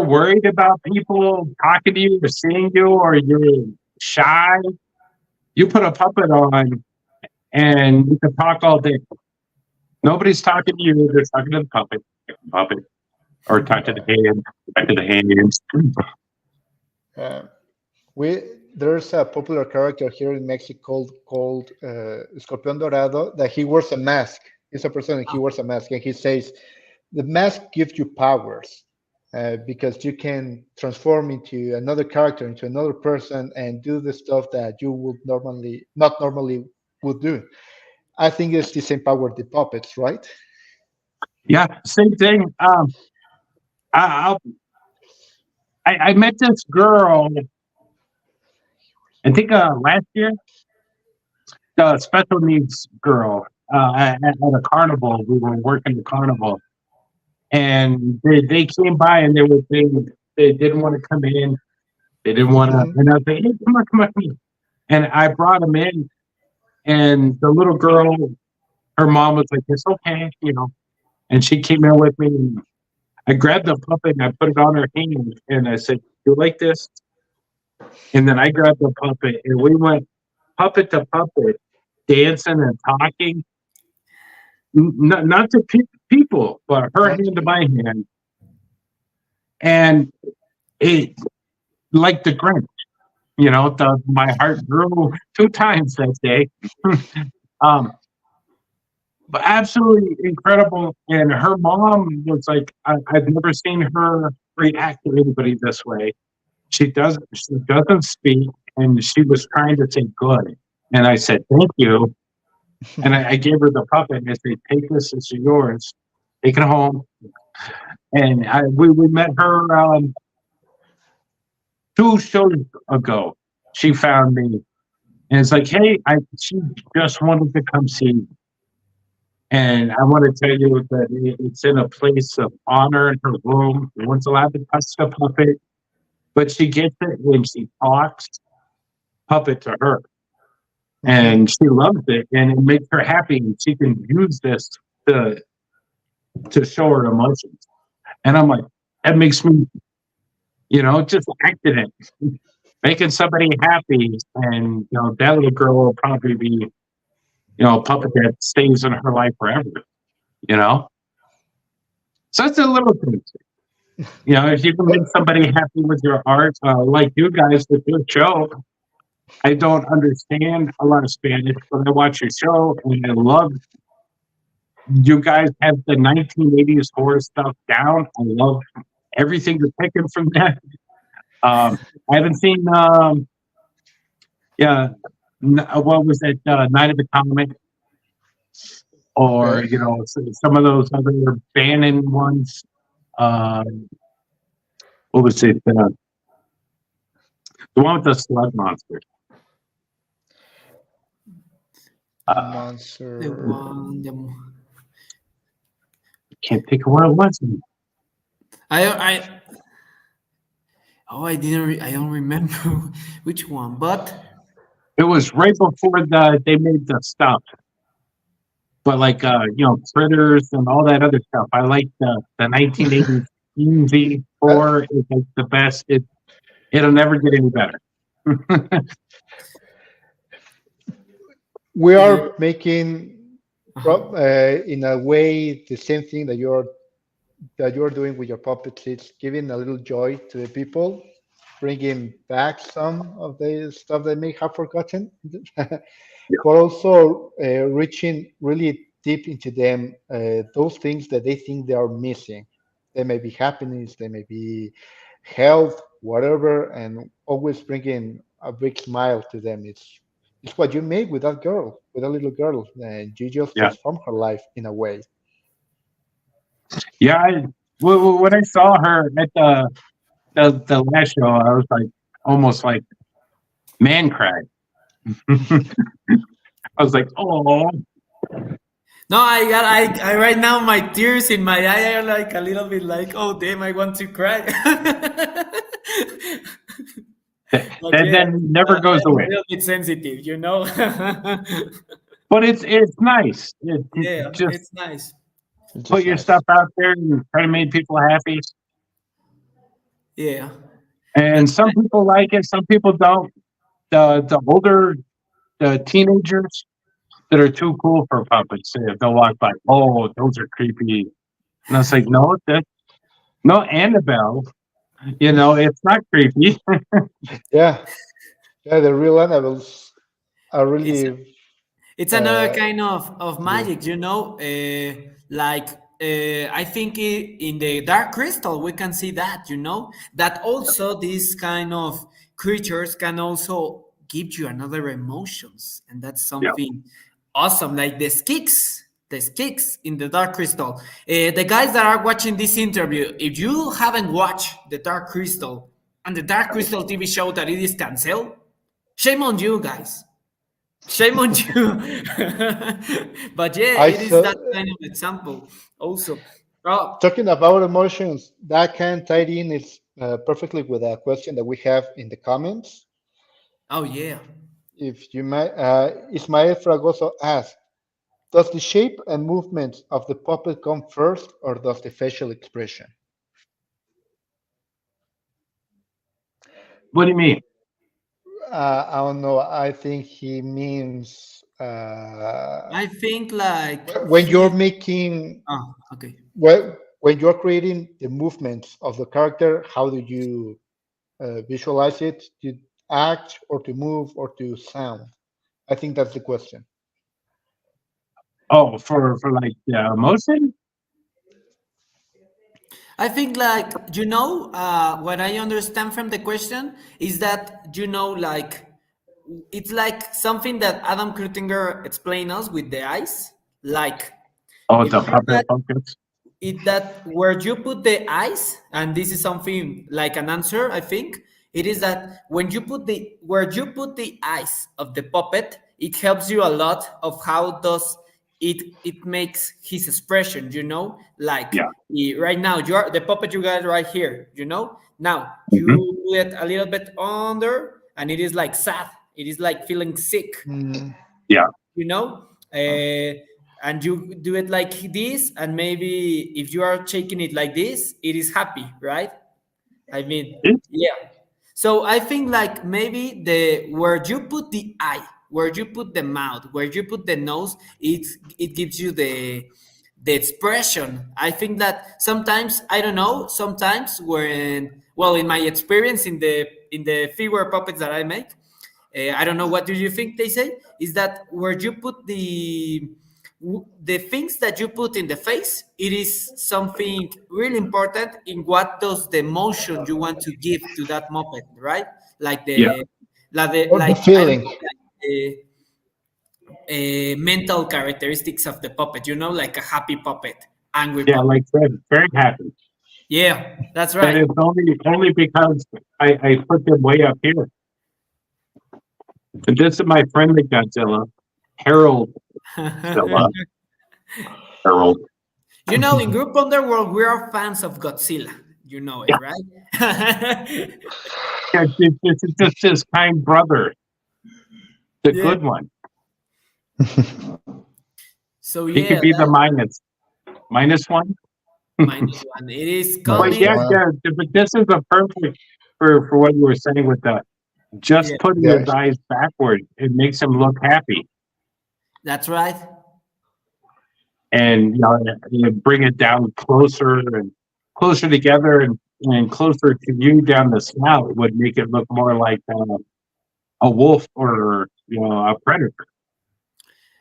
worried about people talking to you or seeing you, or you're shy. You put a puppet on, and you can talk all day. Nobody's talking to you; they're talking to the puppet, or talk to the hand, talk to the hands. uh, we there's a popular character here in Mexico called Escorpión Dorado that he wears a mask. He's a person and he wears a mask, and he says the mask gives you powers. Because you can transform into another character, into another person, and do the stuff that you would not normally would do. I think it's the same power with the puppets, right? Yeah, same thing. I, I met this girl. I think last year, the special needs girl at a carnival. We were working the carnival, and they came by and they didn't want to come in. They didn't want to, Mhm. and I was like, hey, come on, come on, come on. And I brought them in, and the little girl, her mom was like, it's okay, and she came in with me, and I grabbed the puppet and I put it on her hand, and I said, you like this? And then I grabbed the puppet, and we went puppet to puppet, dancing and talking. Not to people, but her Not hand to you. my hand, and it like the Grinch. My heart grew 2 times that day. um, but absolutely incredible. And her mom was like, I've never seen her react to anybody this way. She doesn't speak, and she was trying to say good. And I said, thank you. And I gave her the puppet and I said, take this, it's yours. Take it home. And we met her 2 shows ago. She found me and it's like, hey, she just wanted to come see me. And I want to tell you that it's in a place of honor in her room. No one's allowed to touch the puppet, but she gets it when she talks puppet to her. Mhm. And she loves it and it makes her happy. And she can use this to show her emotions. And I'm like, that makes me, just acting it, making somebody happy. And, that little girl will probably be, a puppet that stays in her life forever, you know? So it's a little thing. If you can make somebody happy with your art, like you guys with your show, I don't understand a lot of Spanish, but I watch your show and I love you guys have the 1980s horror stuff down. I love everything you're picking from that. I haven't seen, yeah, what was it, Night of the Comet, or Okay. some of those other Bannon ones. Uh, what was it? The one with the slug monster. Uh, The Monster. one, can't think of what it was. I I don't remember which one, but It was right before they made the stuff, but like critters and all that other stuff. I like the 1980s easy Uh, horror is like the best. It'll never get any better. we yeah, are making uh-huh. in a way the same thing that you're doing with your puppets. It's giving a little joy to the people, bringing back some of the stuff they may have forgotten, but Yeah, also reaching really deep into them, those things that they think they are missing. They may be happiness, they may be health, whatever, and always bringing a big smile to them. It's what you made with that girl, with that little girl, and you just yeah, transform her life in a way. yeah. When I saw her at the last show, I was like almost like man cried. I was like, oh, No, I right now my tears in my eye are like a little bit like, oh damn, I want to cry. But that yeah, then never I goes am a away. little bit sensitive, you know. But it's nice. Yeah, Just it's nice. It's put just your stuff nice. out there and try to make people happy. Yeah, And that's some nice. people like it, some people don't. The older the teenagers that are too cool for puppets, they'll walk by. Oh, those are creepy. And I was like, no, Annabelle. It's not creepy. Yeah, yeah, the real animals are It's really it's another uh, kind of good. magic, you know. Like I think in the Dark Crystal we can see that, you know, that also these kind of creatures can also give you another emotions, and that's Yeah, something awesome. Like the skicks in the Dark Crystal. The guys that are watching this interview, if you haven't watched the Dark Crystal and the Dark Crystal TV show that it is canceled, shame on you guys. Shame on you. But yeah, I it is saw that kind of example also. Oh, talking about emotions that can tie in is perfectly with a question that we have in the comments. oh yeah. If you might, Ismael Fragoso asks, does the shape and movement of the puppet come first, or does the facial expression? what do you mean? I don't know. I think he means I think like when you're he. making Oh, okay. when you're creating the movements of the character, how do you visualize it to act or to move or to sound? I think that's the question. Oh, for like emotion? I think like what I understand from the question is that like it's like something that Adam Krutinger explained us with the eyes. Like Oh, if the you puppet focus. it that where you put the eyes, and this is something like an answer, I think it is that when you put the where you put the eyes of the puppet, it helps you a lot of how does it makes his expression, like Yeah. right now you're the puppet you got right here, now you Hmm. do it a little bit under and it is like sad, it is like feeling sick, Mm, Yeah. you know and you do it like this, and maybe if you are shaking it like this, it is happy, right? I mean, It's- yeah. So I think like maybe the where you put the eye, where you put the mouth, where you put the nose, it gives you the expression. I think that sometimes, I don't know, sometimes when, well, in my experience in the figure puppets that I make, I don't know, what do you think they say? Is that where you put the things that you put in the face, it is something really important in what does the emotion you want to give to that muppet, right? Like Yeah. or the I don't feeling. know, like the mental characteristics of the puppet, like a happy puppet, angry Yeah. puppet. Like very, very happy. Yeah, that's And right. it's only because I put them way up here. And this is my friendly Godzilla, Harold Zilla. Harold. In Group Underworld, we are fans of Godzilla. You know it, Yeah. right? Yeah, this is just his kind brother, the Yeah. good one. So He yeah, could be the that minus one. -1. It is But Minus coming. yeah, one. yeah. But this is a perfect for what you were saying with that. Yeah, Just putting his Yes. eyes backward, it makes him look happy. that's right. And you bring it down closer and closer together and closer to you down the snout would make it look more like a wolf or a predator,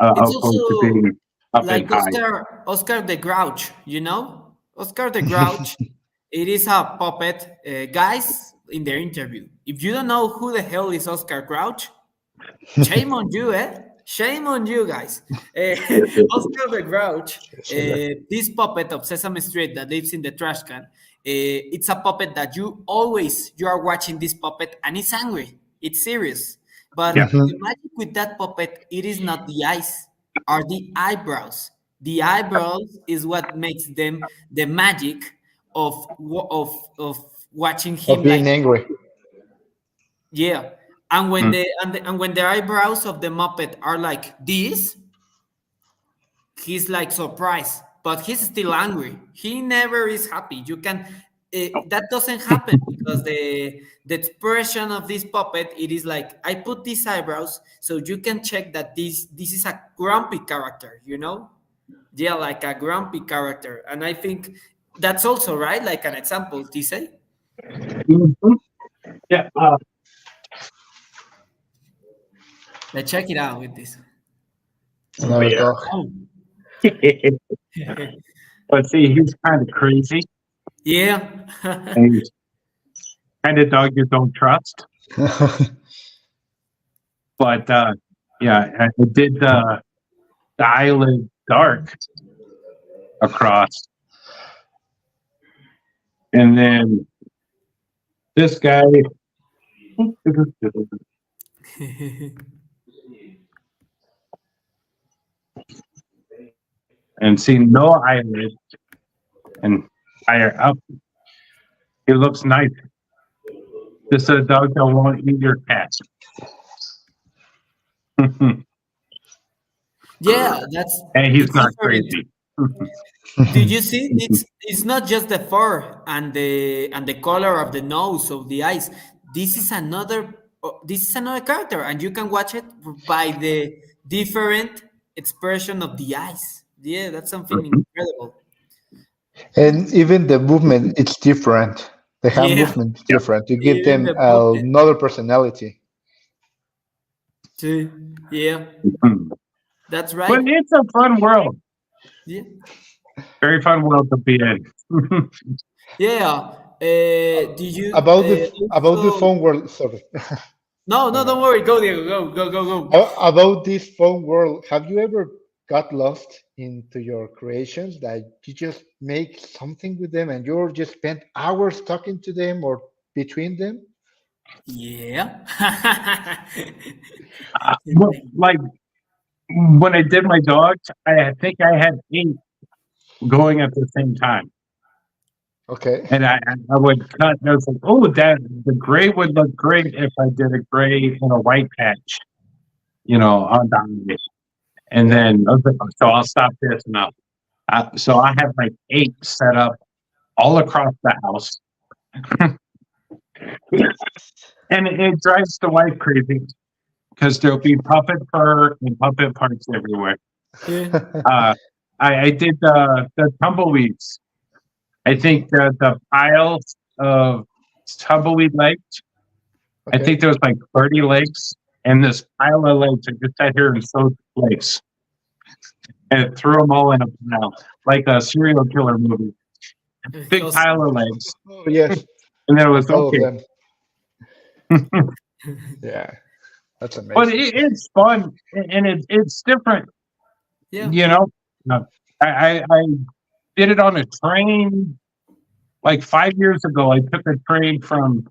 It's opposed to also being up and like high. Oscar the Grouch. Oscar the Grouch. It is a puppet, guys. In their interview, if you don't know who the hell is Oscar Grouch, shame on you, eh? Shame on you guys. Uh, Oscar the Grouch, this puppet of Sesame Street that lives in the trash can, it's a puppet that you are watching this puppet and it's angry. It's serious. Yeah, But Mhm. the magic with that puppet, it is not the eyes, are the eyebrows. The eyebrows is what makes them the magic of watching Of him being like, angry. yeah. And when mm, the eyebrows of the Muppet are like this, he's like surprised, but he's still angry. He never is happy. That doesn't happen because the expression of this puppet, it is like, I put these eyebrows so you can check that this is a grumpy character, Yeah, like a grumpy character. And I think that's also right, like an example, Tc. mhm. Yeah. Let's check it out with this. Another Yeah. dog. Oh. But see, he's kind of crazy, Yeah. and he's kind of dog you don't trust. But yeah, I did the eyelid dark across, and then this guy, and see no eyelid and higher up. He looks nice. Just a dog that won't eat your cat. And Yeah, that's he's it's not different. crazy. Did you see? It's not just the fur and the color of the nose of the eyes. This is another character, and you can watch it by different expression of the eyes. Yeah, that's something Mhm. incredible. And even the movement, it's different. The hand Yeah, movement is Yep. different. You give even them the puppet another personality. too. Yeah, Mhm. that's But right. it's a fun world. Yeah, Very fun world to be in. yeah. Do you About the also? phone world. Sorry, No, my no, bad. don't worry. Go, Diego. Go, go, go, go. About this phone world, have you ever got lost into your creations that you just make something with them and you're just spent hours talking to them or between them? Yeah. Like when I did my dogs, I think I had 8 going at the same time. Okay. And I would cut, and I was like, oh, that the gray would look great if I did a gray and a white patch, on the. And Yeah. then I was like, so I'll stop this now. So I have like 8 set up all across the house. And it drives the wife crazy because there'll be puppet fur and puppet parts everywhere. Yeah. Uh, I did the tumbleweeds. I think the piles of tumbleweed legs, I think Okay. there was like 30 legs, and this pile of legs, I just sat here and sewed legs and threw them all in a pile, like a serial killer movie. Big Awesome. pile of legs. Oh, yes. And then it was All of okay. them. Yeah. That's But amazing. it's fun, and it's different, Yeah. you know. Uh, I did it on a train like 5 years ago. I took a train from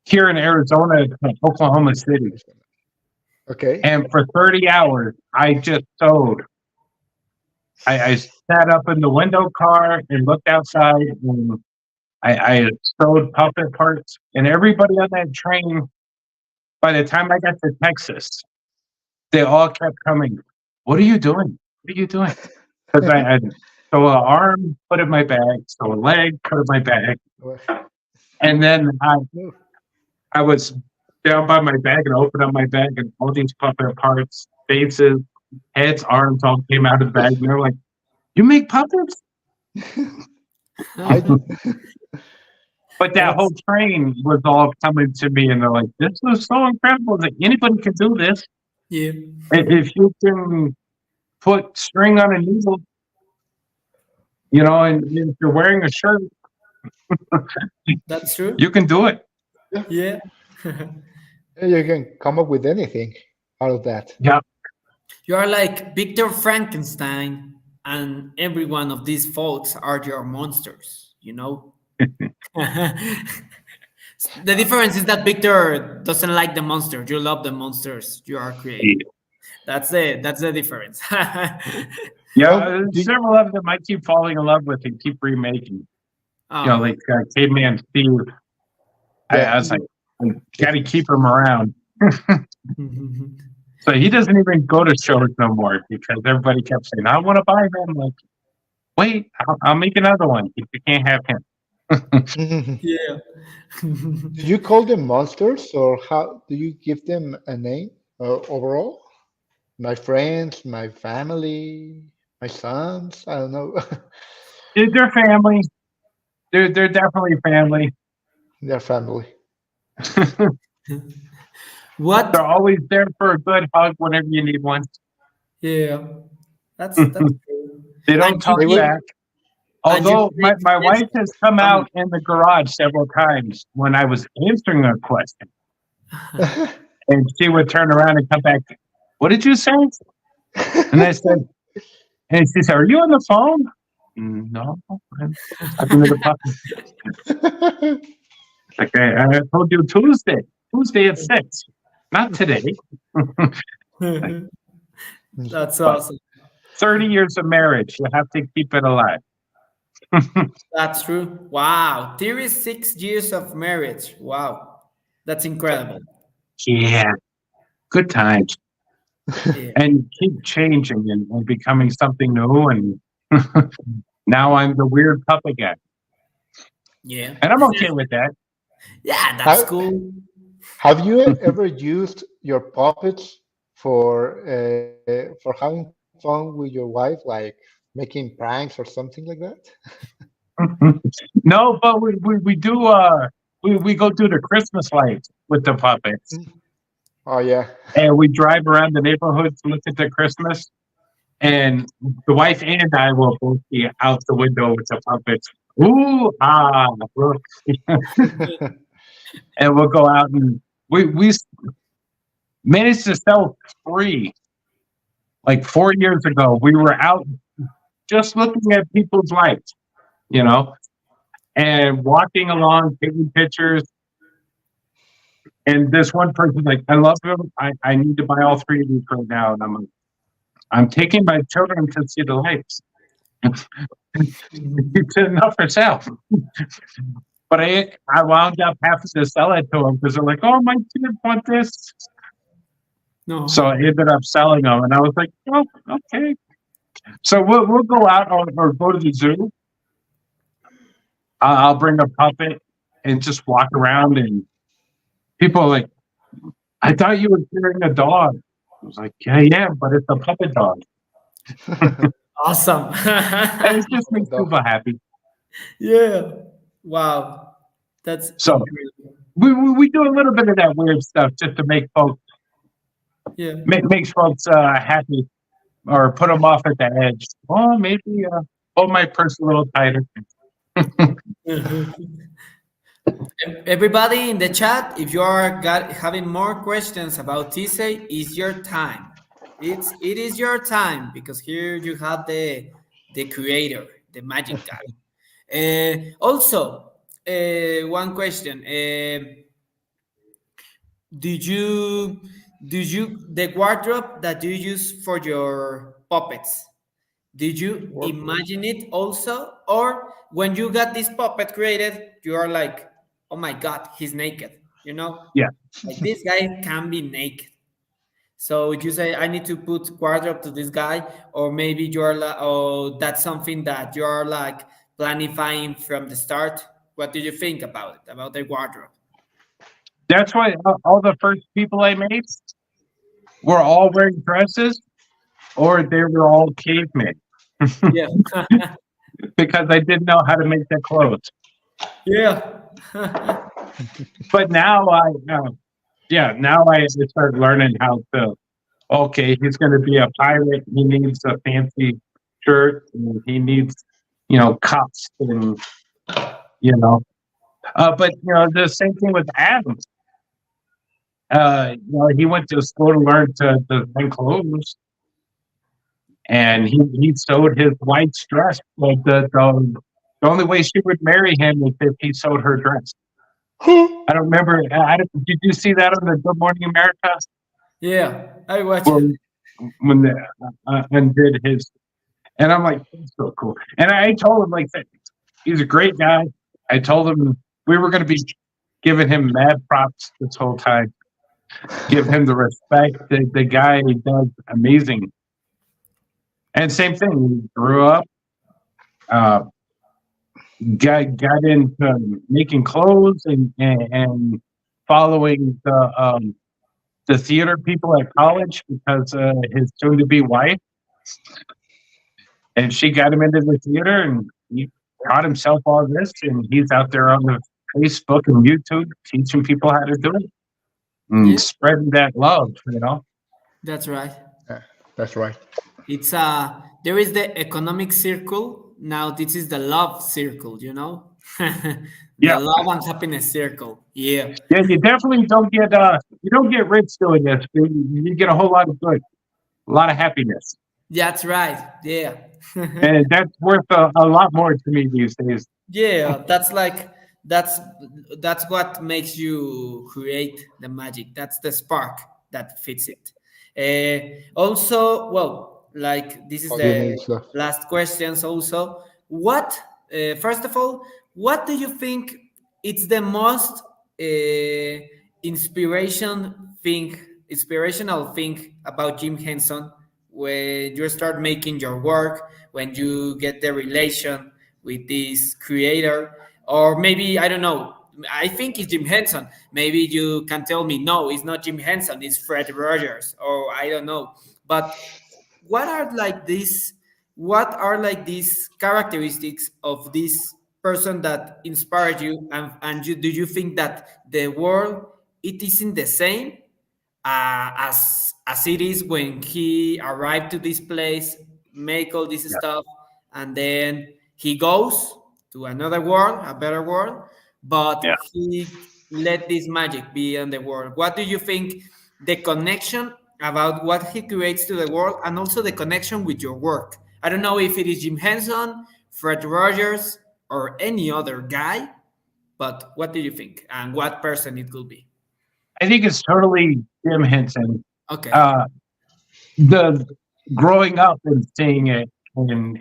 here in Arizona to Oklahoma City. Okay. And for 30 hours, I just sewed. I sat up in the window car and looked outside, and I sewed puppet parts. And everybody on that train, by the time I got to Texas, they all kept coming. What are you doing? What are you doing? Because I sew an arm, put in my bag, sew a leg, put in my bag. And then I was down by my bag and opened up my bag, and all these puppet parts, faces, heads, arms all came out of the bag. And they're like, you make puppets? I But that whole That's train was all coming to me, and they're like, this was so incredible that anybody can do this. yeah. If you can put string on a needle, and if you're wearing a shirt, That's true. you can do it. Yeah. you can come up with anything out of that. Yeah. You are like Victor Frankenstein, and every one of these folks are your monsters, you know? The difference is that Victor doesn't like the monster. You love the monsters you are creating. That's the difference. Well, Yeah, several of them I keep falling in love with and keep remaking. Oh, Like Caveman Steve. I yeah. was like, I gotta keep him around. So he doesn't even go to shows no more because everybody kept saying, I want to buy them. Like, wait, I'll make another one if you can't have him. Do yeah. you call them monsters or how do you give them a name overall? My friends, my family, my sons, I don't know. They're family. They're definitely family. Their family. What? They're always there for a good hug whenever you need one. Yeah, that's true. They And don't talk They will. back. you Although create my wife friendships has with come family. out in the garage several times when I was answering a question, and she would turn around and come back. What did you say? And I said, and she said, are you on the phone? No, I'm talking to the puppy. Like I told you Tuesday at 6, not today. That's But awesome. 30 years of marriage, you have to keep it alive. That's true. Wow, 36 years of marriage. Wow, that's incredible. Yeah, good times. Yeah, And keep changing and becoming something new. And now I'm the weird puppet guy. yeah, And I'm okay with that. yeah. That's have, cool. have you ever used your puppets for having fun with your wife, like making pranks or something like that? No, but we do we go do the Christmas lights with the puppets, Oh yeah. and we drive around the neighborhood to look at the Christmas. And the wife and I will both be out the window with the puppets. Ooh, look. And we'll go out and we managed to sell 3 like 4 years ago. We were out just looking at people's lights, and walking along, taking pictures. And this one person like, I love them. I need to buy all 3 of these right now. And I'm like, I'm taking my children to see the lights. It's enough for sale. But I wound up having to sell it to them because they're like, oh, my kids want this. No. So I ended up selling them. And I was like, oh, okay. So we'll go out or go to the zoo. I'll bring a puppet and just walk around, and people are like, I thought you were carrying a dog. I was like, yeah, but it's a puppet dog. Awesome. And it just makes people happy. Yeah. Wow. That's so incredible. we do a little bit of that weird stuff just to make folks makes folks happy or put them off at the edge. Oh, maybe hold my purse a little tighter. Everybody in the chat, if you are having more questions about Tc, it's your time. It is your time, because here you have the creator, the magic guy. Also, one question: did you the wardrobe that you use for your puppets? Did you imagine it also, or when you got this puppet created, you are like, oh my God, he's naked, Yeah. like this guy can be naked. So you say, I need to put wardrobe to this guy, or maybe you're like, oh, that's something that you're like planifying from the start. What do you think about it, about the wardrobe? That's why all the first people I made were all wearing dresses, or they were all cavemen. Yeah. Because I didn't know how to make their clothes. Yeah. But now now I start learning how to. Okay, he's going to be a pirate. He needs a fancy shirt, and he needs, cuffs, and But the same thing with Adam. He went to school to learn to design clothes, and he sewed his wife's dress. Like the only way she would marry him is if he sewed her dress. I don't remember. Did you see that on the Good Morning America? Yeah, I watched it. When and did his, and I'm like, that's so cool. And I told him, like, he's a great guy. I told him we were going to be giving him mad props this whole time. Give him the respect. The guy does amazing. And same thing. He grew up, got into making clothes and following the theater people at college because his soon-to-be wife, and she got him into the theater, and he taught himself all this, and he's out there on the Facebook and YouTube teaching people how to do it and spreading that love. That's right. That's right. It's there is the economic circle. Now this is the love circle, the love and happiness circle. Yeah. Yeah, you definitely don't get rich doing this. You get a whole lot of good, a lot of happiness. That's right. Yeah. And that's worth a lot more to me these days. Yeah, that's what makes you create the magic. That's the spark that fits it. Also, well, like this is the last questions. Also, what first of all, what do you think it's the most inspirational thing about Jim Henson when you start making your work, when you get the relation with this creator, or maybe, I don't know, I think it's Jim Henson. Maybe you can tell me, no, it's not Jim Henson, it's Fred Rogers, or I don't know. But what are like these? What are like these characteristics of this person that inspired you, and you, do you think that the world it isn't the same as it is when he arrived to this place, make all this Yeah. stuff, and then he goes to another world, a better world, but Yeah. he let this magic be in the world. What do you think the connection about what he creates to the world, and also the connection with your work? I don't know if it is Jim Henson, Fred Rogers, or any other guy, but what do you think, and what person it could be? I think it's totally Jim Henson. Okay. Uh, the growing up and seeing it, and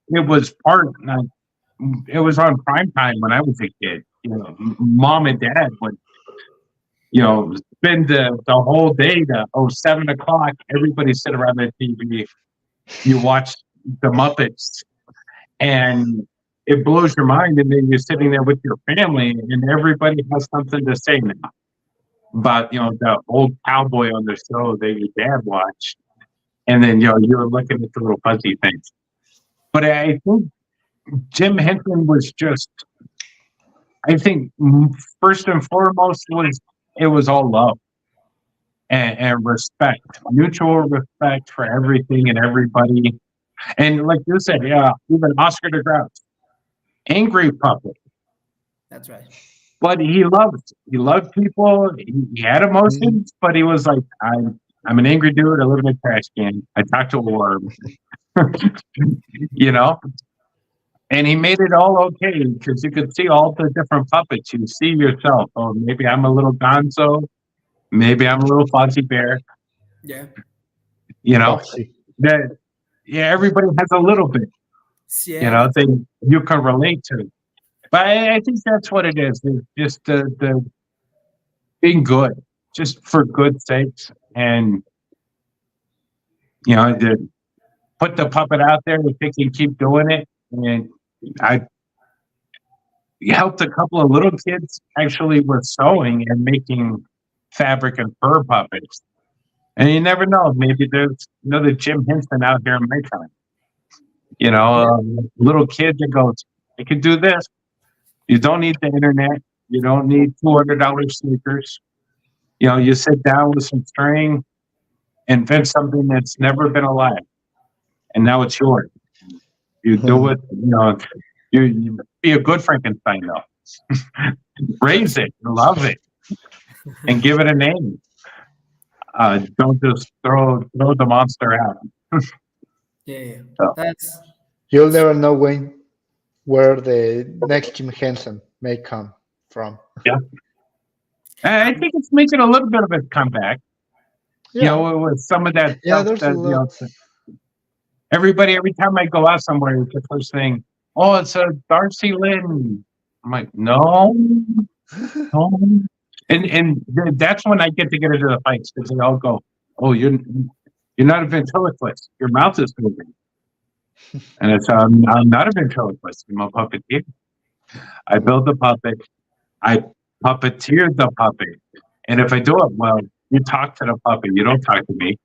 it was it was on prime time when I was a kid. Mom and dad would spend the whole day to 7 o'clock. Everybody sit around the TV. You watch the Muppets, and it blows your mind. And then you're sitting there with your family, and everybody has something to say now about the old cowboy on the show that your dad watched, and then you're looking at the little fuzzy things. But I think Jim Henson was just, I think first and foremost it was all love and respect, mutual respect for everything and everybody. And like you said, yeah, even Oscar the Grouch, angry puppet, That's right. but he loved people. He had emotions, but he was like, I'm an angry dude. I live in a trash can. I talk to a worm, you know. And he made it all okay because you could see all the different puppets. You see yourself. Oh, maybe I'm a little Gonzo. Maybe I'm a little Fuzzy Bear. Yeah. Foxy. That everybody has a little bit. Yeah. Thing you can relate to. But I think that's what it is. It's just the being good, just for good sakes, and to put the puppet out there if they can keep doing it. And I helped a couple of little kids actually with sewing and making fabric and fur puppets. And you never know, maybe there's another Jim Henson out here in my time. Little kid that goes, I could do this. You don't need the internet. You don't need $200 sneakers. You sit down with some string, invent something that's never been alive, and now it's yours. You do it. You be a good Frankenstein though. Raise it, love it, and give it a name. Don't just throw the monster out. Yeah. So. That's. You'll never know where the next Jim Henson may come from. Yeah. I think it's making a little bit of a comeback. Yeah. With some of that Yeah, stuff there's a lot. Everybody, every time I go out somewhere, it's the first thing, oh, it's a Darcy Lynn. I'm like, no. And that's when I get into the fights, because they all go, oh, you're not a ventriloquist. Your mouth is moving. And it's, I'm not a ventriloquist. I'm a puppeteer. I build the puppet. I puppeteer the puppet. And if I do it well, you talk to the puppet. You don't talk to me.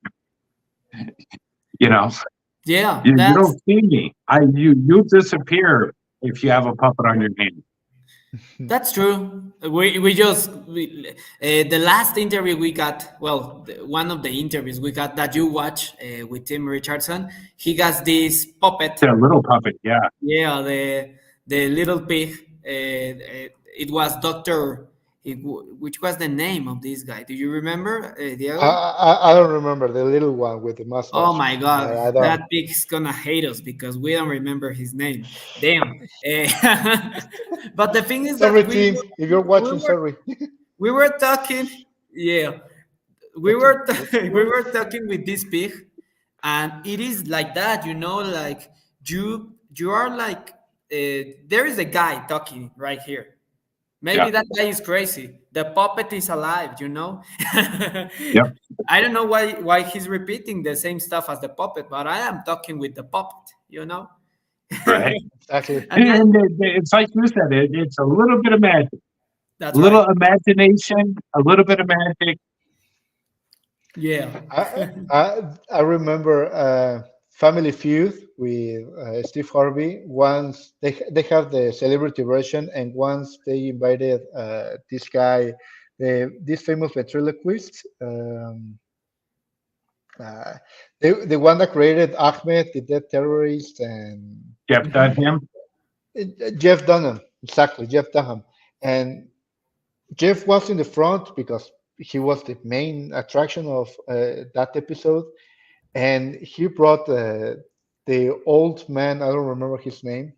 Yeah. You don't see me. You disappear if you have a puppet on your hand. That's true. The last interview we got, one of the interviews we got that you watch with Tim Richardson, he got this puppet. The little puppet, yeah. Yeah, the little pig. It was Dr. Which was the name of this guy? Do you remember, Diego? I don't remember the little one with the mustache. Oh my God, that pig's gonna hate us because we don't remember his name. Damn. But the thing is sorry, that team, if you're watching, sorry. We were talking. Yeah, we were talking with this pig, and it is like that. Like you are like there is a guy talking right here. Maybe that guy is crazy. The puppet is alive, Yeah. I don't know why he's repeating the same stuff as the puppet, but I am talking with the puppet, Right. Exactly. And it's like you said, it's a little bit of magic. That's A little right. imagination, a little bit of magic. Yeah. I remember Family Feud with Steve Harvey. Once they have the celebrity version, and once they invited this guy, this famous ventriloquist, uh, the one that created Ahmed, the dead terrorist, and Jeff done him. Jeff Dunham, exactly, Jeff Dunham, and Jeff was in the front because he was the main attraction of that episode, and he brought the old man. I don't remember his name,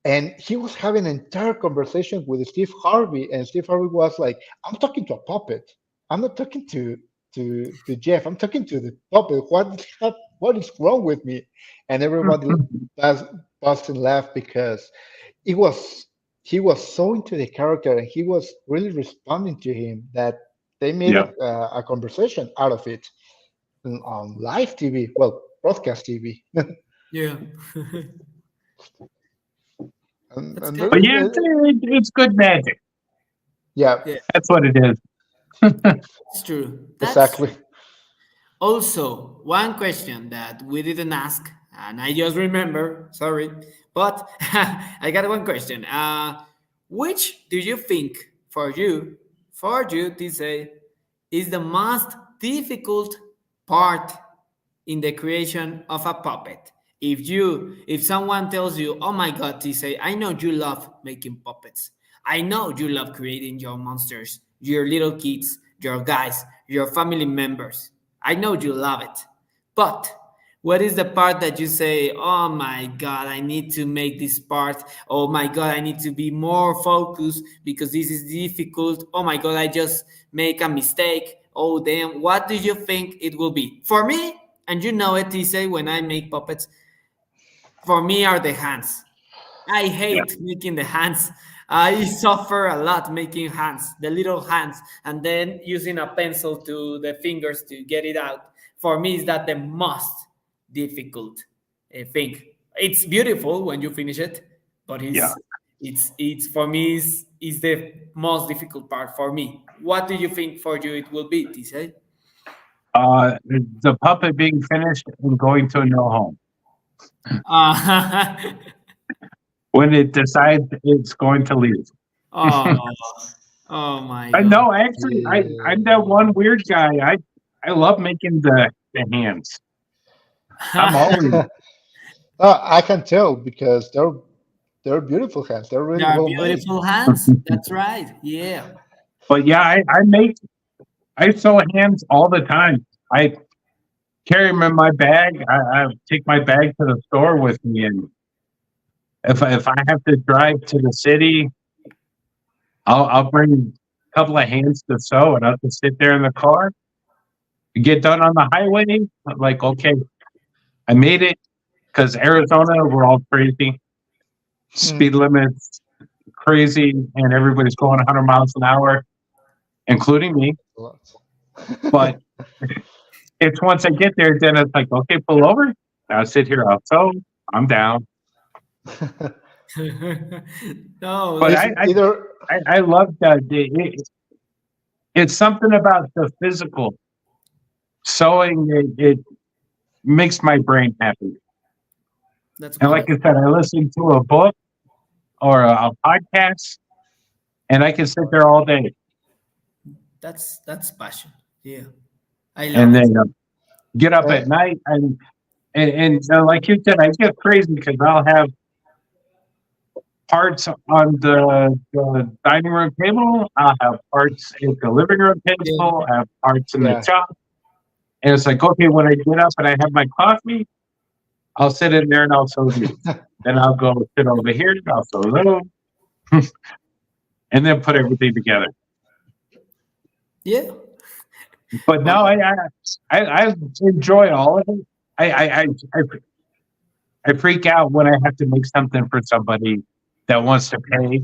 and he was having an entire conversation with Steve Harvey, and Steve Harvey was like, "I'm talking to a puppet. I'm not talking to Jeff. I'm talking to the puppet. What is wrong with me?" And everybody bust, bust and laughed because it was he was so into the character and he was really responding to him that they made Yeah. a conversation out of it on live TV, well, broadcast TV. Yeah. and, That's and good. But there- yeah, it's good magic. yeah, Yeah, That's what it is. it's true. That's exactly. also one question that we didn't ask, and I just remember, sorry, but I got one question. Which do you think for you, to say, is the most difficult part in the creation of a puppet? If someone tells you, "Oh my God," they say, "I know you love making puppets. I know you love creating your monsters, your little kids, your guys, your family members. I know you love it. But what is the part that you say, oh my God, I need to make this part. Oh my God, I need to be more focused because this is difficult. Oh my God, I just make a mistake. Oh damn, what do you think it will be? For me, and you know it, Tise, when I make puppets, for me are the hands. I Yeah. hate making the hands. I suffer a lot making hands, the little hands, and then using a pencil to the fingers to get it out. For me, is that the most difficult thing. It's beautiful when you finish it, but Yeah. it's for me is the most difficult part for me. What do you think for you it will be, Tise? The puppet being finished and going to a no home. Uh, When it decides it's going to leave. oh, oh my I God. know, actually, I'm that one weird guy. I love making the hands. I'm always, I can tell because they're beautiful hands. They're They really are well made. beautiful hands. That's right. Yeah. but yeah, I sew hands all the time. I carry them in my bag. I take my bag to the store with me, and if I have to drive to the city, I'll bring a couple of hands to sew, and I'll just sit there in the car. Get done on the highway. I'm like, okay, I made it. Because Arizona, we're all crazy. Mm. Speed limits crazy, and everybody's going 100 miles an hour, including me. Lots. But it's once I get there, then it's like, okay, pull over. I'll sit here. I'll sew. I'm down. No, But that's It's either I love that. It's something about the physical sewing. It makes my brain happy. that's And like wonderful. I said, I listen to a book or a podcast, and I can sit there all day. That's passion. Yeah. I love And it. then get up uh, at night and like you said, I get crazy because I'll have parts on the dining room table. I'll have parts at the living room Yeah. table. I have parts in the yeah. shop. And it's like, okay, when I get up and I have my coffee, I'll sit in there and I'll sew these. Then I'll go sit over here and I'll sew those. And then put everything together. Yeah. But no, Well, I enjoy all of it. I I freak out when I have to make something for somebody that wants to pay.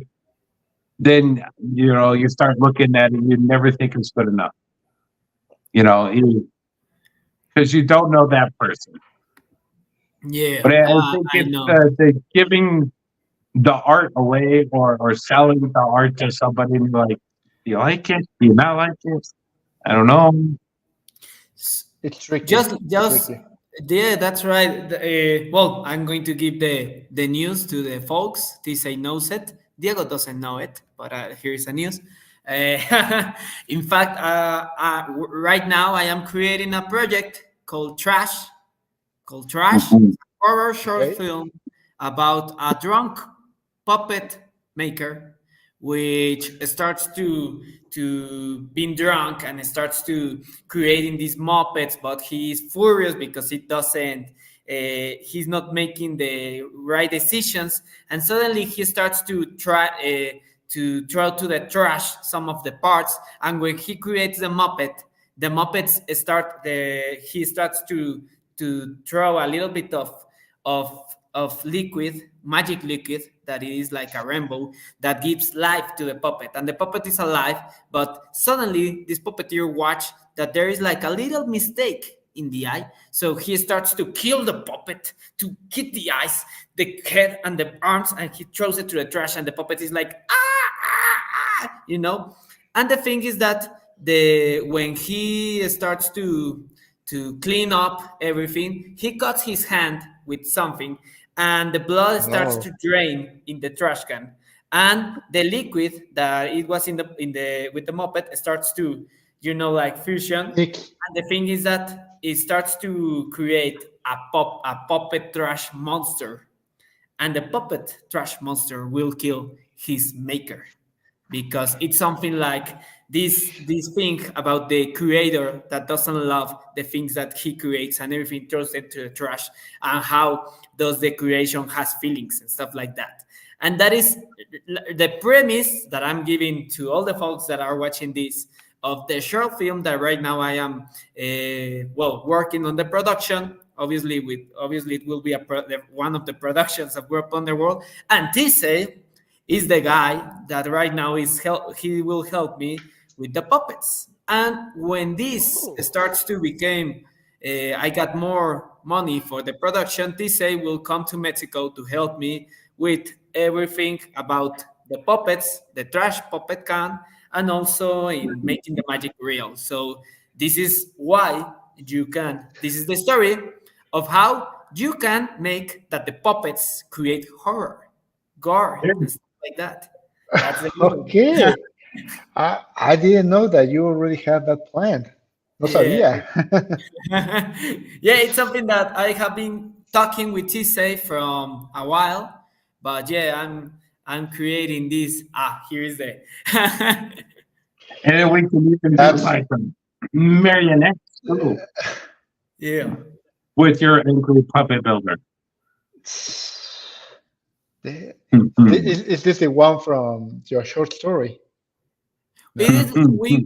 Then you start looking at it, and you never think it's good enough. You know, because you don't know that person. yeah. But I think I it's know. the giving the art away or selling the art to somebody and be like, do you like it? Do you not like it? I don't know. It's tricky. Just Tricky. yeah, that's right. Well, I'm going to give the news to the folks. Tc knows it. Diego doesn't know it, but here's the news. In fact, right now I am creating a project called Trash, Mhm. horror short Okay. film about a drunk puppet maker, which starts to being drunk and starts to creating these muppets, but he's furious because it doesn't. He's not making the right decisions, and suddenly he starts to throw to the trash some of the parts. And when he creates the Muppets start the he starts to throw a little bit of liquid, magic liquid that is like a rainbow that gives life to the puppet, and the puppet is alive. But suddenly, this puppeteer watch that there is like a little mistake in the eye, so he starts to kill the puppet to get the eyes, the head, and the arms, and he throws it to the trash, and the puppet is like ah. And the thing is that the when he starts to clean up everything, he cuts his hand with something, and the blood starts No. to drain in the trash can, and the liquid that it was in the with the moped starts to like fusion. Mix. And the thing is that it starts to create a puppet trash monster, and the puppet trash monster will kill his maker, because it's something like this thing about the creator that doesn't love the things that he creates, and everything throws it to the trash, and how does the creation has feelings and stuff like that. And that is the premise that I'm giving to all the folks that are watching this, of the short film that right now I am working on the production. Obviously it will be one of the productions of World Underworld, and Tc is the guy that right now he will help me with the puppets. And when this Oh. starts to become, I got more money for the production, Tc will come to Mexico to help me with everything about the puppets, the trash puppet can, and also in making the magic real. So this is why this is the story of how you can make that the puppets create horror, gore, and stuff like that. That's the reason. Okay. I didn't know that you already had that planned. No Yeah. sabía. Yeah, it's something that I have been talking with Tise from a while, but yeah, I'm creating this. Here is the And then we can even do That's like marionettes too yeah. with your angry puppet builder. the- Mhm. is this the one from your short story? It No. is,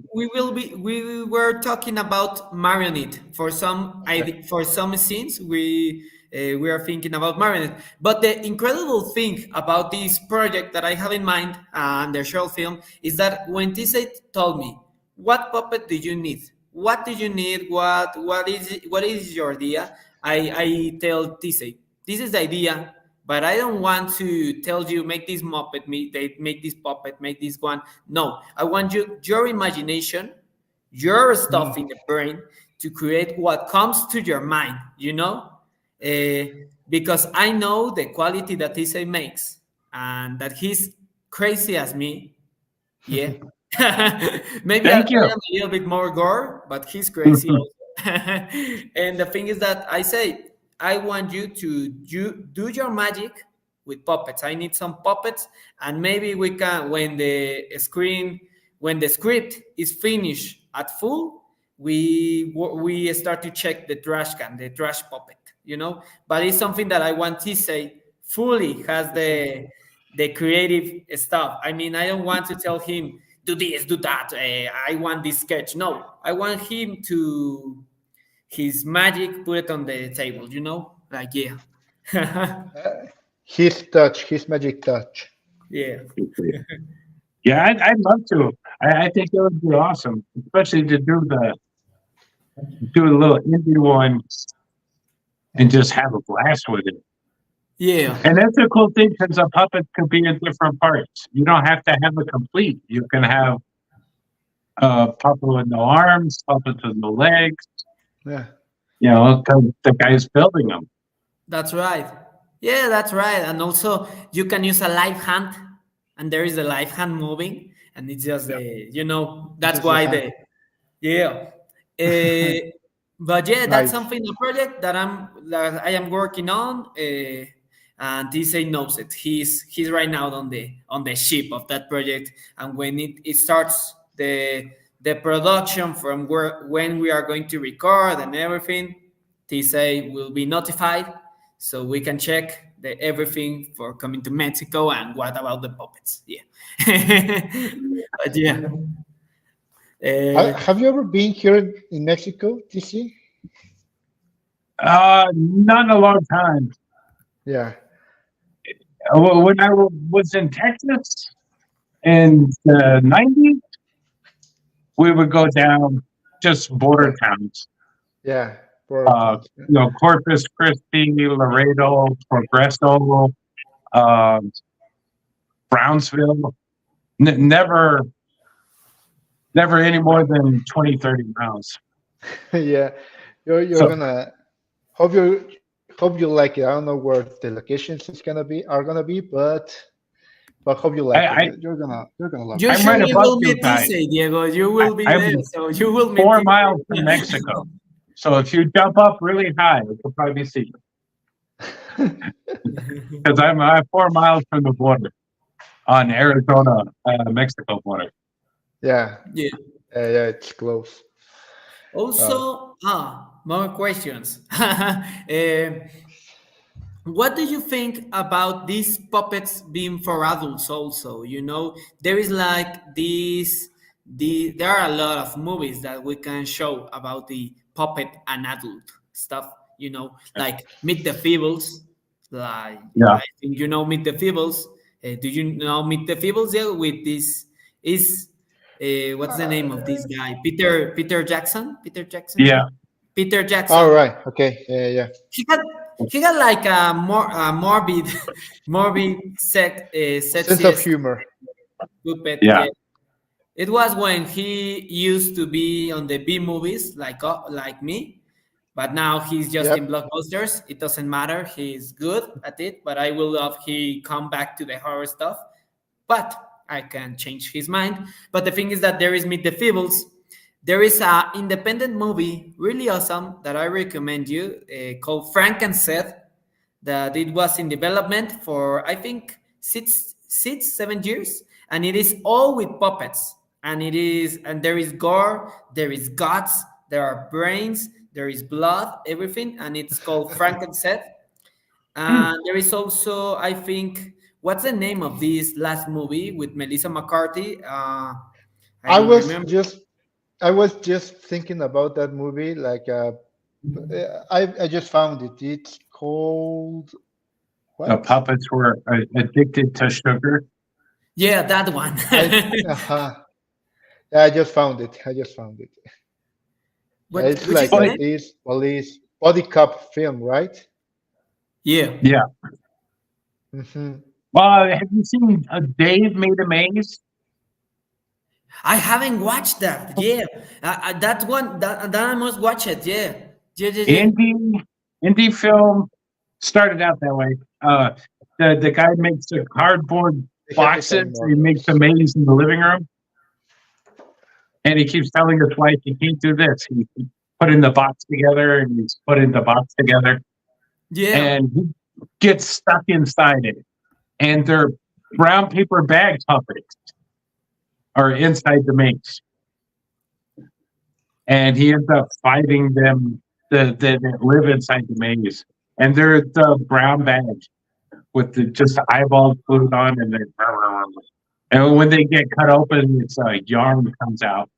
we were talking about marionette for Okay. for some scenes. We are thinking about marionette, but the incredible thing about this project that I have in mind and the short film is that when Tisa told me, what puppet do you need, what do you need, what is your idea, I tell Tisa, this is the idea, but I don't want to tell you make this muppet, make this puppet, make this one. No, I want your imagination, your stuff Mm. in the brain to create what comes to your mind. Because I know the quality that Tise makes, and that he's crazy as me. Yeah. Maybe I Thank you. am a little bit more gore, but he's crazy also. And the thing is that I say, I want you to do your magic with puppets. I need some puppets, and maybe we can, when the script is finished at full, we start to check the trash can, the trash puppet, But it's something that I want to say fully has the creative stuff. I mean, I don't want to tell him do this, do that. I want this sketch. No, I want him to his magic, put it on the table. Like yeah, His touch, his magic touch. yeah. Yeah, I'd love to. I think it would be awesome, especially to do a little indie one and just have a blast with it. Yeah, And that's a cool thing because a puppet could be in different parts. You don't have to have a complete. You can have a puppet with no arms, puppets with no legs. Yeah. You know, 'cause the guy's building them. that's right. Yeah, that's right. And also, you can use a live hand, and there is a live hand moving, and it's just Yeah. that's Just the why hand. the yeah. Uh, but yeah, that's Nice. something a project that I am working on. And Tc knows it. He's right now on the ship of that project. And when it starts the production from when we are going to record and everything, Tc will be notified, so we can check the everything for coming to Mexico and what about the puppets. Yeah, but yeah. Uh, Have you ever been here in Mexico, TC? Not in a long time. Yeah. When I was in Texas in the 90s, we would go down just border Yeah. towns. Yeah. Border towns. You know, Corpus Christi, Laredo, Progreso, Brownsville. Never any more than 20, 30 miles. Yeah. You're So gonna hope you like it. I don't know where the locations is gonna be are gonna be, but hope you like it. I, You're gonna love you it. I'm right surely above will you meet guys. Tc, Diego. You will be there, I'm so you will meet 4 miles Tc. from Mexico. So if you jump up really high, you could probably see you. Because I'm 4 miles from the border on Arizona, Mexico border. Yeah. Yeah. Yeah, it's close. Uh, Also, more questions. What do you think about these puppets being for adults also? There is like there are a lot of movies that we can show about the puppet and adult stuff, like Meet the Feebles. Like, Yeah, I think Meet the Feebles. Do you know Meet the Feebles? Yeah, with this is what's the name of this guy? Peter Jackson? Peter Jackson, yeah. yeah. Peter all Jackson. right. Okay. Yeah, yeah. He had he had like a more morbid morbid Sense of sexiest humor. puppet. Yeah. Yeah, it was when he used to be on the B movies like me, but now he's just in Yep. blockbusters. It doesn't matter. He's good at it, but I will love he come back to the horror stuff. But I can change his mind. But the thing is that there is Meet the Feebles. There is a independent movie, really awesome, that I recommend you, called Frank and Seth, that it was in development for I think 7 years, and it is all with puppets, and there is gore, there is guts, there are brains, there is blood, everything, and it's called Frank and Seth. And there is also, I think, what's the name of this last movie with Melissa McCarthy? I I don't was remember. just I was just thinking about that movie. Like, I just found it. It's called The what? puppets were addicted to sugar. Yeah, that one. Yeah, I just found it. I just found it. Yeah, it's Which is like the But name? this police body cop film, right? Yeah. yeah. Hmm. Have you seen Dave Made a Maze? I haven't watched that. Yeah, that one. That I must watch it. Yeah, yeah, yeah, yeah. Indie film started out that way. The guy makes the cardboard The Jeffrey boxes. Time He makes the Mortals. maze in the living room, and he keeps telling his wife, "You can't do this." He's putting the box together, and he's putting the box together, Yeah. and he gets stuck inside it. And they're brown paper bag puppets are inside the maze, and he ends up fighting them that live inside the maze, and they're the brown bag with just the eyeballs glued on, and when they get cut open, it's yarn comes out,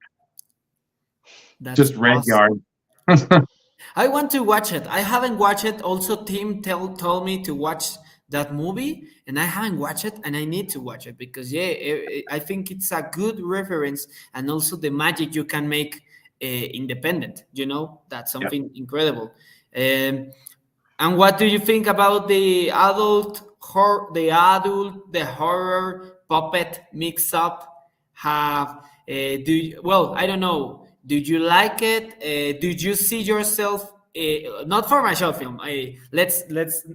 That's just red awesome. yarn. I want to watch it. I haven't watched it. Also, Tim told me to watch that movie, and I haven't watched it, and I need to watch it because yeah, I think it's a good reference, and also the magic you can make independent. That's Yeah. something incredible. Um, And what do you think about the horror puppet mix up? Well, I don't know. Did you like it? Did you see yourself? Not for my short film. Let's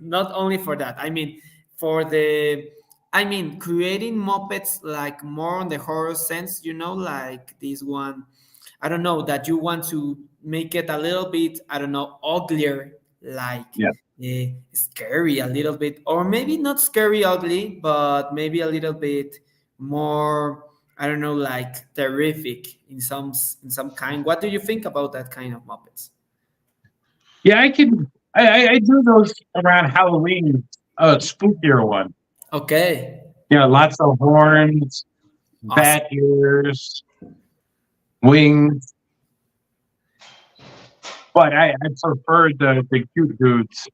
not only for that. I mean, for the. I mean, creating Muppets like more on the horror sense. Like this one. I don't know that you want to make it a little bit. I don't know, uglier, like Yeah. scary a little bit, or maybe not scary ugly, but maybe a little bit more, I don't know, like terrific in some kind. What do you think about that kind of Muppets? Yeah, I do those around Halloween, spookier one. Okay. Yeah, lots of horns, Awesome. bat ears, wings. But I prefer the cute dudes.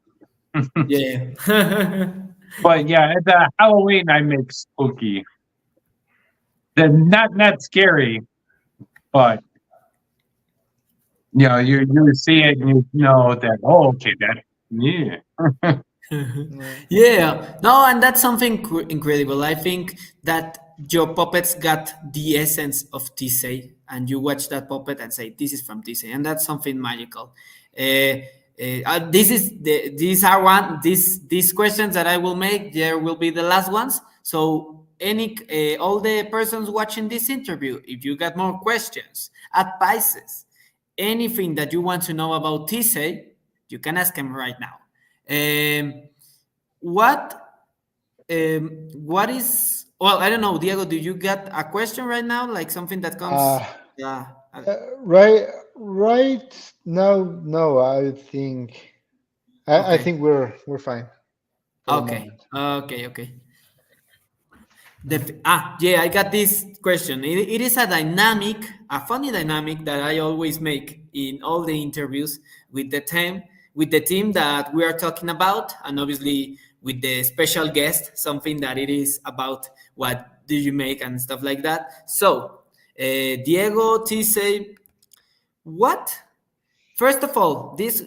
Yeah. But yeah, the Halloween I make spooky. They're not scary, but you see it and you know that, oh, okay, that, yeah. Yeah. Yeah, no, and that's something incredible. I think that your puppets got the essence of Tc, and you watch that puppet and say, "This is from Tc," and that's something magical. This is these are these questions that I will make. There will be the last ones. So all the persons watching this interview, if you got more questions, advices, anything that you want to know about Tc, you can ask him right now. Um, what what is, well, I don't know, Diego, do you get a question right now, like something that comes? Uh, Yeah. right now, no. I Okay. think we're fine for the Okay. moment. Okay. Yeah, I got this question. It is a funny dynamic that I always make in all the interviews with the team that we are talking about, and obviously with the special guest, something that it is about what do you make and stuff like that. So, Diego, Tise, what? First of all, this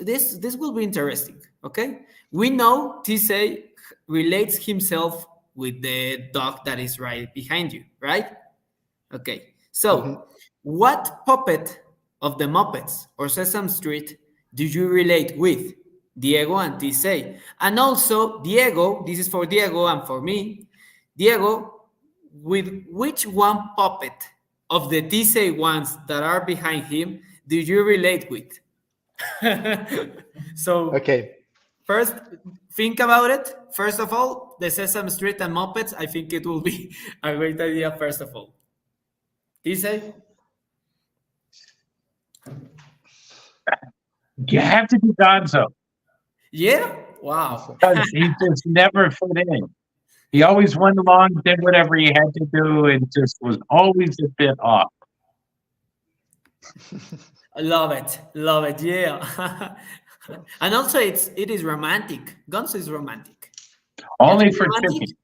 will be interesting. Okay, we know Tise relates himself with the dog that is right behind you, right? Okay, Mhm. so what puppet of the Muppets or Sesame Street do you relate with, Diego and Tise? And also, Diego, this is for Diego and for me, Diego, with which one puppet of the Tise ones that are behind him do you relate with? So Okay. first, think about it. First of all, the Sesame Street and Muppets. I think it will be a great idea. First of all, Dice, You have to be Gonzo yeah, wow. So, because he just never fit in. He always went along, did whatever he had to do, and just was always a bit off. Love it, yeah. And also, it is romantic. Gonzo is romantic. Are Only you for romantic? chicken.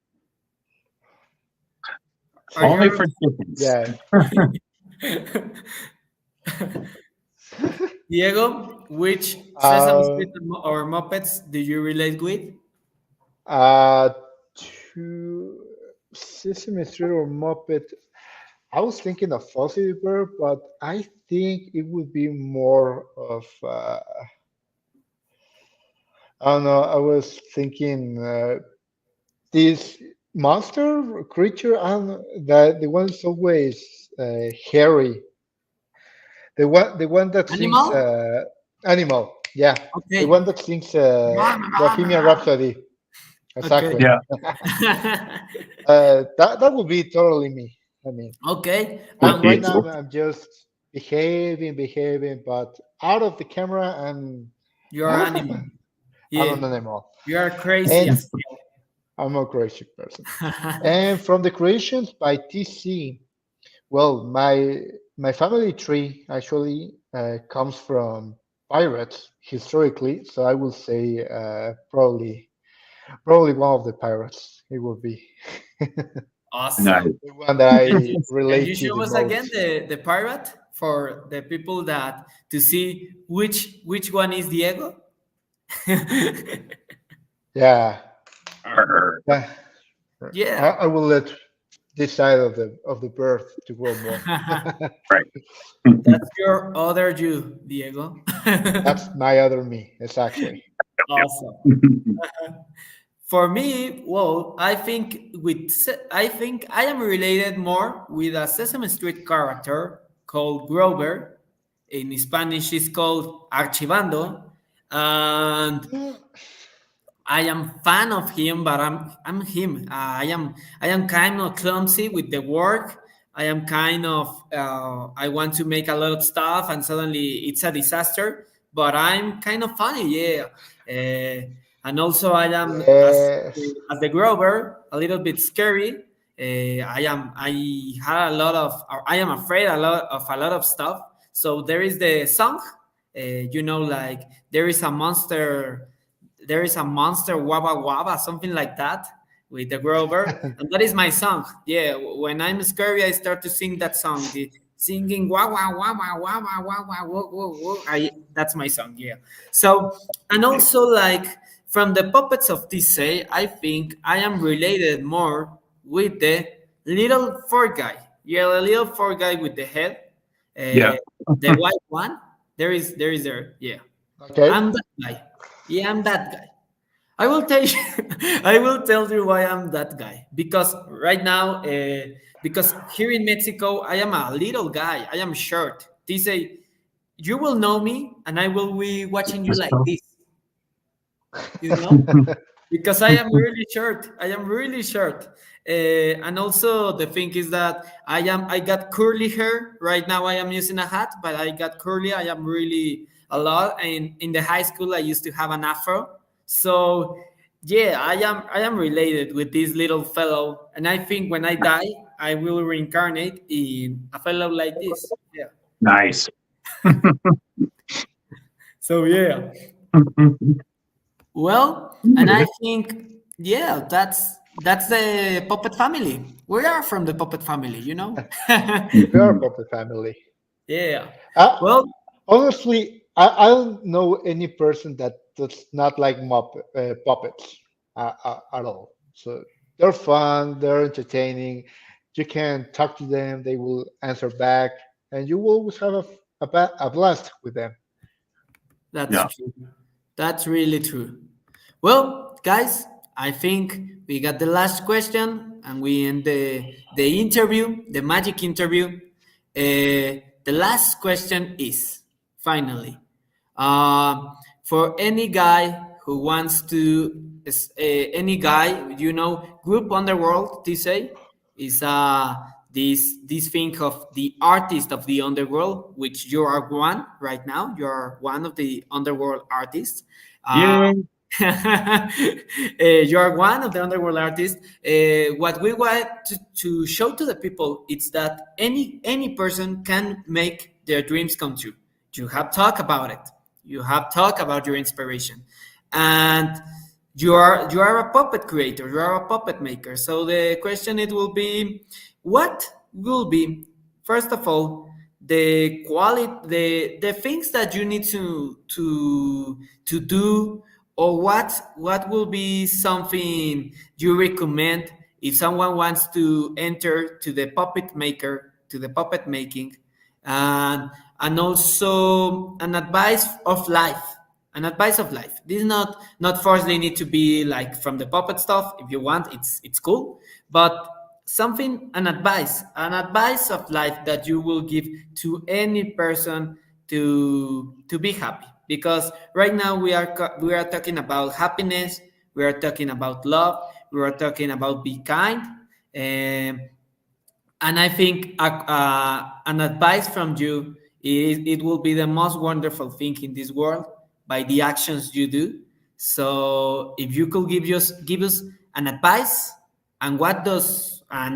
Are Only you? for chickens. yeah. Diego, which Sesame Uh, Street or Muppets do you relate with? uh, to Sesame Street or Muppet, I was thinking of Fuzzy Bear, but I think it would be more of I don't know. I was thinking this monster creature, and the one is always hairy. The one that sings Animal? animal. Yeah, the Okay. one that sings Bohemian Rhapsody. Okay. Exactly. Yeah. That would be totally me. I mean, Okay. and And right which? now I'm just behaving, but out of the camera, You're animal. I'm Yeah. an animal, You are crazy and as I'm a crazy person. hell. And from the creations by TC, well, my family tree actually comes from pirates historically, so I will say probably one of the pirates. It will be Awesome. Nice. the one that I Can you relate to show the us again most. the pirate for the people that to see which one is Diego? Yeah. Arr. Yeah. Yeah. I will let this side of the birth to grow more. Right. That's your other you, Diego. That's my other me, exactly. Awesome. For me, well, I think I am related more with a Sesame Street character called Grover. In Spanish, it's called Archivando, and I am fan of him, but I'm him. I am kind of clumsy with the work. I am kind of I want to make a lot of stuff, and suddenly it's a disaster. But I'm kind of funny, yeah. And also I am Yes. as the Grover, a little bit scary. I had a lot of I am afraid a lot of stuff. So there is the song, like there is a monster waba waba, something like that, with the Grover, and that is my song. Yeah, when I'm scary, I start to sing that song, the singing waba waba waba waba whoa, whoa, whoa. That's my song. Yeah. So, and also like from the puppets of Tc, I think I am related more with the little fur guy. Yeah, the little fur guy with the head, Yeah. the white one. There is there. Yeah. Okay. I'm that guy. Yeah, I'm that guy. I will tell you. I will tell you why I'm that guy. Because right now, because here in Mexico, I am a little guy. I am short. They say you will know me, and I will be watching you like So, this. You know, because I am really short. I am really short. And also the thing is that I got curly hair right now. I am using a hat, but I got curly. I am really a lot. And in the high school, I used to have an afro. So yeah, I am related with this little fellow. And I think when I die, I will reincarnate in a fellow like this. Yeah. nice. So yeah. Well, and I think yeah, that's the puppet family. We are from the puppet family, you know. We are puppet family. Yeah. Uh, Well, Honestly, I don't know any person that does not like puppets at all. So they're fun, they're entertaining. You can talk to them, they will answer back, and you will always have a blast with them. that's Yeah. true. That's really true. Well, guys, I think we got the last question and we end the interview, the magic interview. The last question is finally for any guy who wants to, any guy, Group Underworld, they say, is this thing of the artist of the underworld, which you are one right now. You are one of the underworld artists. Uh, Yeah. you are one of the underworld artists. What we want to show to the people is that any person can make their dreams come true. You have talked about it. You have talked about your inspiration, and you are a puppet creator. You are a puppet maker. So the question it will be, what will be first of all the quality, the things that you need to do, or what will be something you recommend if someone wants to enter to the puppet maker, to the puppet making, and also an advice of life. This is not forcefully need to be like from the puppet stuff. If you want, it's cool, but something, an advice of life that you will give to any person to be happy. Because right now we are talking about happiness, we are talking about love, we are talking about be kind, um, and I think an advice from you is it will be the most wonderful thing in this world by the actions you do. So if you could give us an advice, and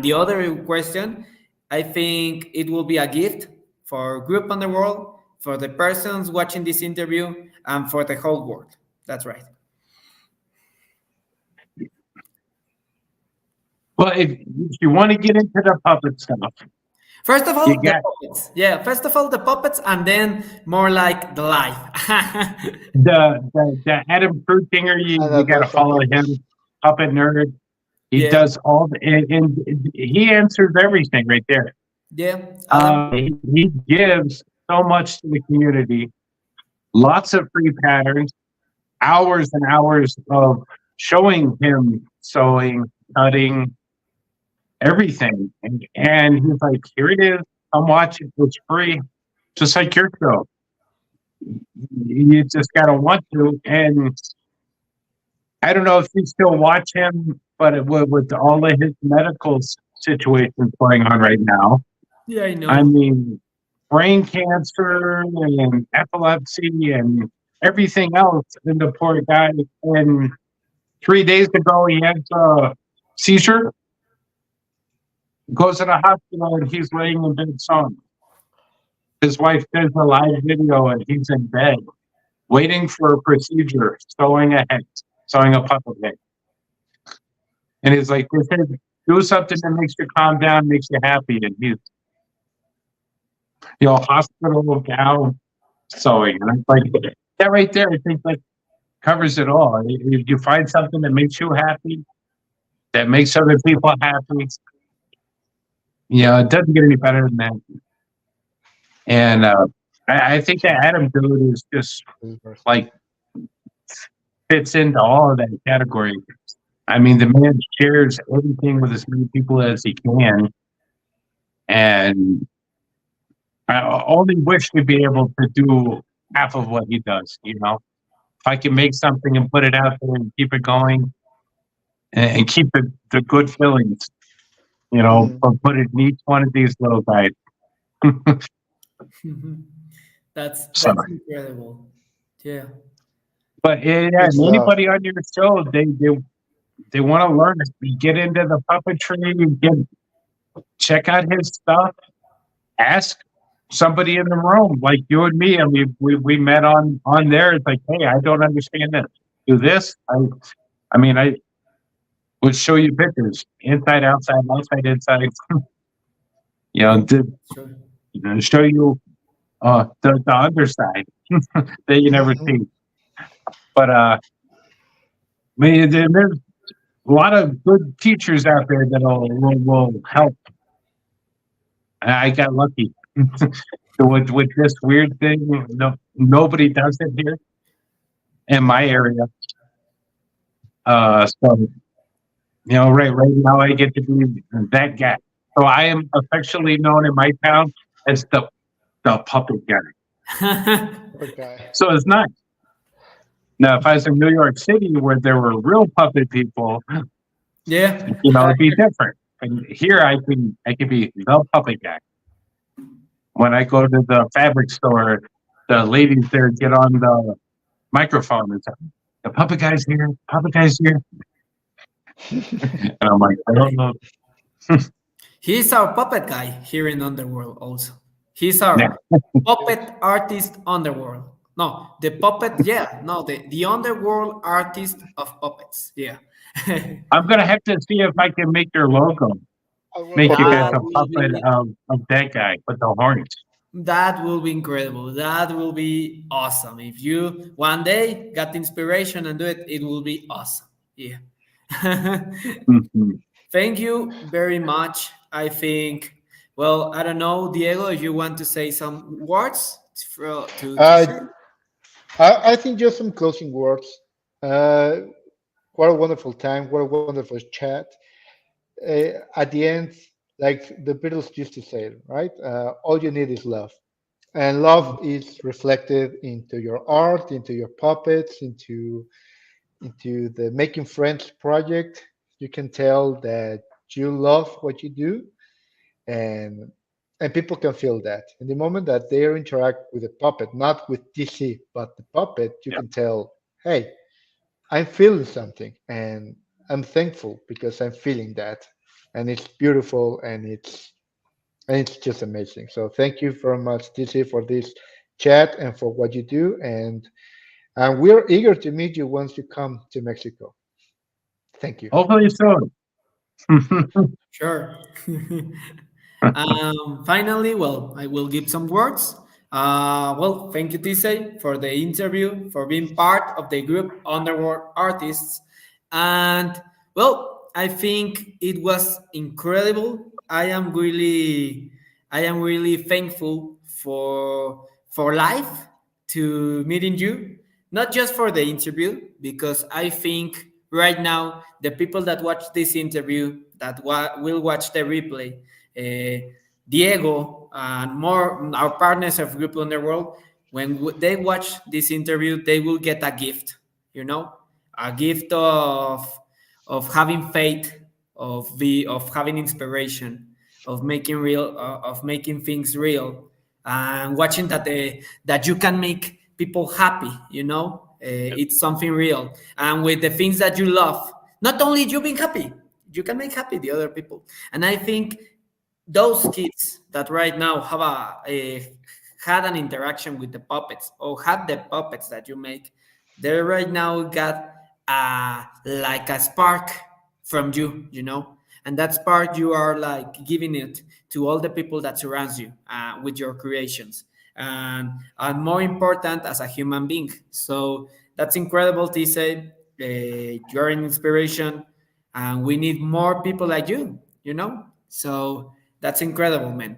the other question, I think it will be a gift for group on the world, for the persons watching this interview, and for the whole world. That's right. Well, if you want to get into the puppet stuff, First of You all, the got puppets. Yeah, first of all, the puppets, and then more like the life. the Adam Krutinger. And You got to advice from follow puppets. him. Puppet nerd. He Yeah, does all and he answers everything right there. yeah, Adam. He gives so much to the community. Lots of free patterns, hours and hours of showing him sewing, cutting, everything. And he's like, here it is. Come watch it. It's free. Just like your show. You just got to want to. And I don't know if you still watch him, but with all of his medical situations going on right now, Yeah, I I know. mean, brain cancer and epilepsy and everything else in the poor guy. And 3 days ago, he has a seizure, goes to the hospital, and he's laying in bed sewing. His wife does a live video, and he's in bed waiting for a procedure, sewing a head, sewing a puppet head. And he's like, do something that makes you calm down, makes you happy. And he's, hospital gown sewing. And I'm like, that right there, I think like covers it all. If you find something that makes you happy, that makes other people happy, it doesn't get any better than that. And I think that Adam dude is just like fits into all of that category. I mean, the man shares everything with as many people as he can. And I only wish to be able to do half of what he does, If I can make something and put it out there and keep it going and keep the good feelings, from putting in each one of these little guys. That's So, incredible. Yeah. but yeah, It's and anybody on your show, they want to learn. Get into the puppetry, check out his stuff. Ask somebody in the room, like you and me. I mean, we met on there. It's like, hey, I don't understand this. Do this. I would show you pictures, inside, outside, inside. Sure. Show you the underside that you never see. But I mean, there's a lot of good teachers out there that will help. I got lucky with this weird thing. Nobody does it here in my area. So right now I get to be that guy. So I am affectionately known in my town as the puppet guy. Okay. So it's nice. Now, if I was in New York City where there were real puppet people, Yeah. it'd be different. And here I can be the puppet guy. When I go to the fabric store, the ladies there get on the microphone and say, "The puppet guy's here. Puppet guy's here." And I'm like, I don't know. He's our puppet guy here in Underworld also. He's our Yeah. puppet artist Underworld. No, the puppet, yeah. No, the Underworld artist of puppets. Yeah. I'm gonna have to see if I can make your logo. I will Make you copy guys That a that. will puppet be of that guy with the horns. that will be incredible. That will be awesome. If you one day got the inspiration and do it, it will be awesome. Yeah. Mhm. Thank you very much. I think, well, I don't know, Diego, if you want to say some words to Uh, share. I think just some closing words. Uh, what a wonderful time. What a wonderful chat. At the end, like the Beatles used to say, right? All you need is love. And love is reflected into your art, into your puppets, into the Making Friends project. You can tell that you love what you do, and people can feel that. In the moment that they interact with the puppet, not with TC, but the puppet, you Yeah. can tell, hey, I'm feeling something, and I'm thankful because I'm feeling that, and it's beautiful, and it's just amazing. So thank you very much, TC, for this chat and for what you do, and we're eager to meet you once you come to Mexico. Thank you. Hopefully soon. Sure. Finally, well, I will give some words. Well, thank you, Tc, for the interview, for being part of the group Underworld Artists. And well, I think it was incredible. I am really thankful for life to meeting you, not just for the interview, because I think right now the people that watch this interview that will watch the replay, Diego and more our partners of Group Underworld, when they watch this interview, they will get a gift, you know, a gift of having faith, of having inspiration, of making real, of making things real, and watching that you can make people happy. You know, it's something real, and with the things that you love, not only you being happy, you can make happy the other people. And I think those kids that right now have had an interaction with the puppets or have the puppets that you make, they right now got like a spark from you, you know, and that spark you are like giving it to all the people that surrounds you with your creations, and more important as a human being. So that's incredible, Tise. You're an inspiration, and we need more people like you know. So that's incredible, man.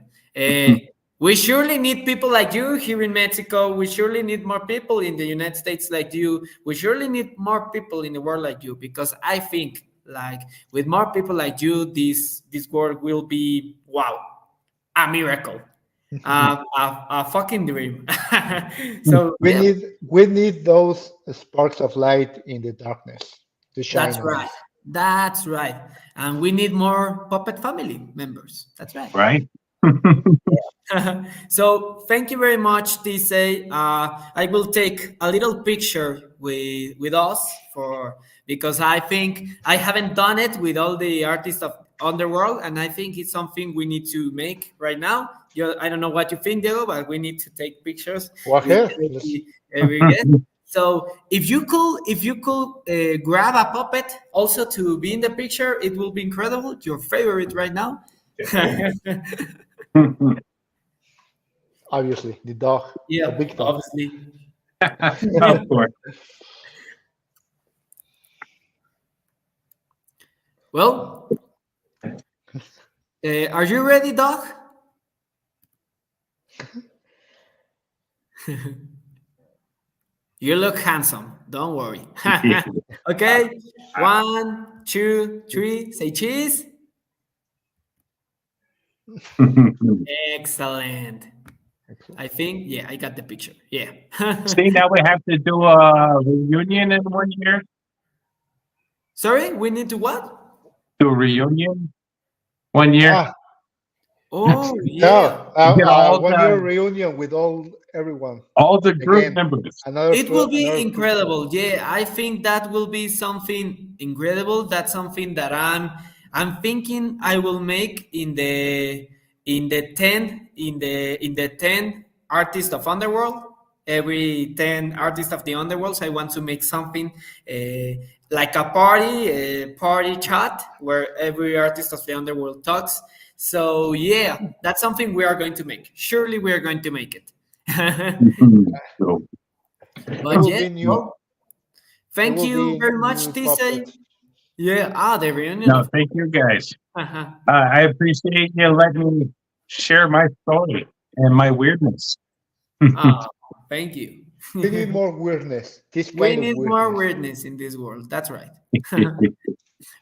We surely need people like you here in Mexico. We surely need more people in the United States like you. We surely need more people in the world like you, because I think like with more people like you, this world will be wow, a miracle, a fucking dream. So We yeah, need those sparks of light in the darkness to shine that's on right. us. That's right. And we need more puppet family members. That's right. Right? So thank you very much, Tise. I will take a little picture with us for, because I think I haven't done it with all the artists of Underworld, and I think it's something we need to make right now. I don't know what you think, Diego, but we need to take pictures Well, with here, let's every guest. So if you could grab a puppet also to be in the picture, it will be incredible. Your favorite right now. obviously the dog, the Yeah, big dog. obviously. Of course. Well, are you ready, Doc? You look handsome. Don't worry. Okay. 1, 2, 3. Say cheese. Excellent. I think, yeah, I got the picture. Yeah. See, now we have to do a reunion in 1 year. Sorry, we need to what? Do a reunion 1 year. Ah, Oh, yeah, yeah. Get all 1 year the reunion with everyone group again. members. It will be Another incredible. Yeah, I think that will be something incredible. That's something that I'm thinking I will make in the 10 in the 10 artists of Underworld. Every 10 artists of the Underworld, so I want to make something like a party chat where every artist of the Underworld talks. So yeah, that's something we are going to make. Surely we are going to make it. So, There But will yeah, be new. well, There thank will you be very much, new Tise. puppets. Yeah, the reunion no, of. thank you guys. Uh-huh. I appreciate you letting me share my story and my weirdness. Oh, thank you. We need more weirdness. This We kind of need more weirdness. weirdness in this world. That's right.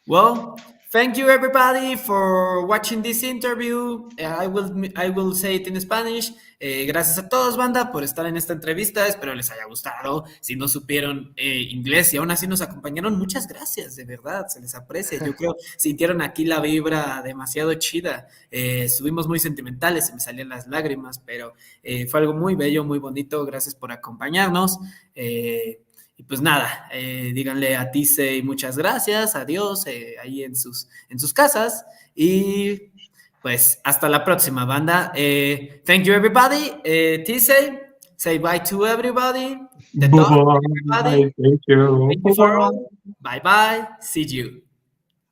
Well, thank you everybody for watching this interview. I will say it in Spanish. Gracias a todos, banda, por estar en esta entrevista. Espero les haya gustado. Si no supieron inglés y aún así nos acompañaron, muchas gracias, de verdad, se les aprecia. Yo creo sintieron aquí la vibra demasiado chida. Estuvimos muy sentimentales, se me salían las lágrimas, pero fue algo muy bello, muy bonito. Gracias por acompañarnos. Y pues nada, díganle a Tise muchas gracias, adiós, ahí en sus casas. Y pues hasta la próxima, banda. Thank you, everybody. Tise, say bye to everybody. The dog, everybody. Thank you. Thank you for all. Bye bye. See you.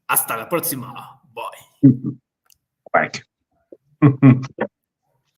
Hasta la próxima. Bye. Bye.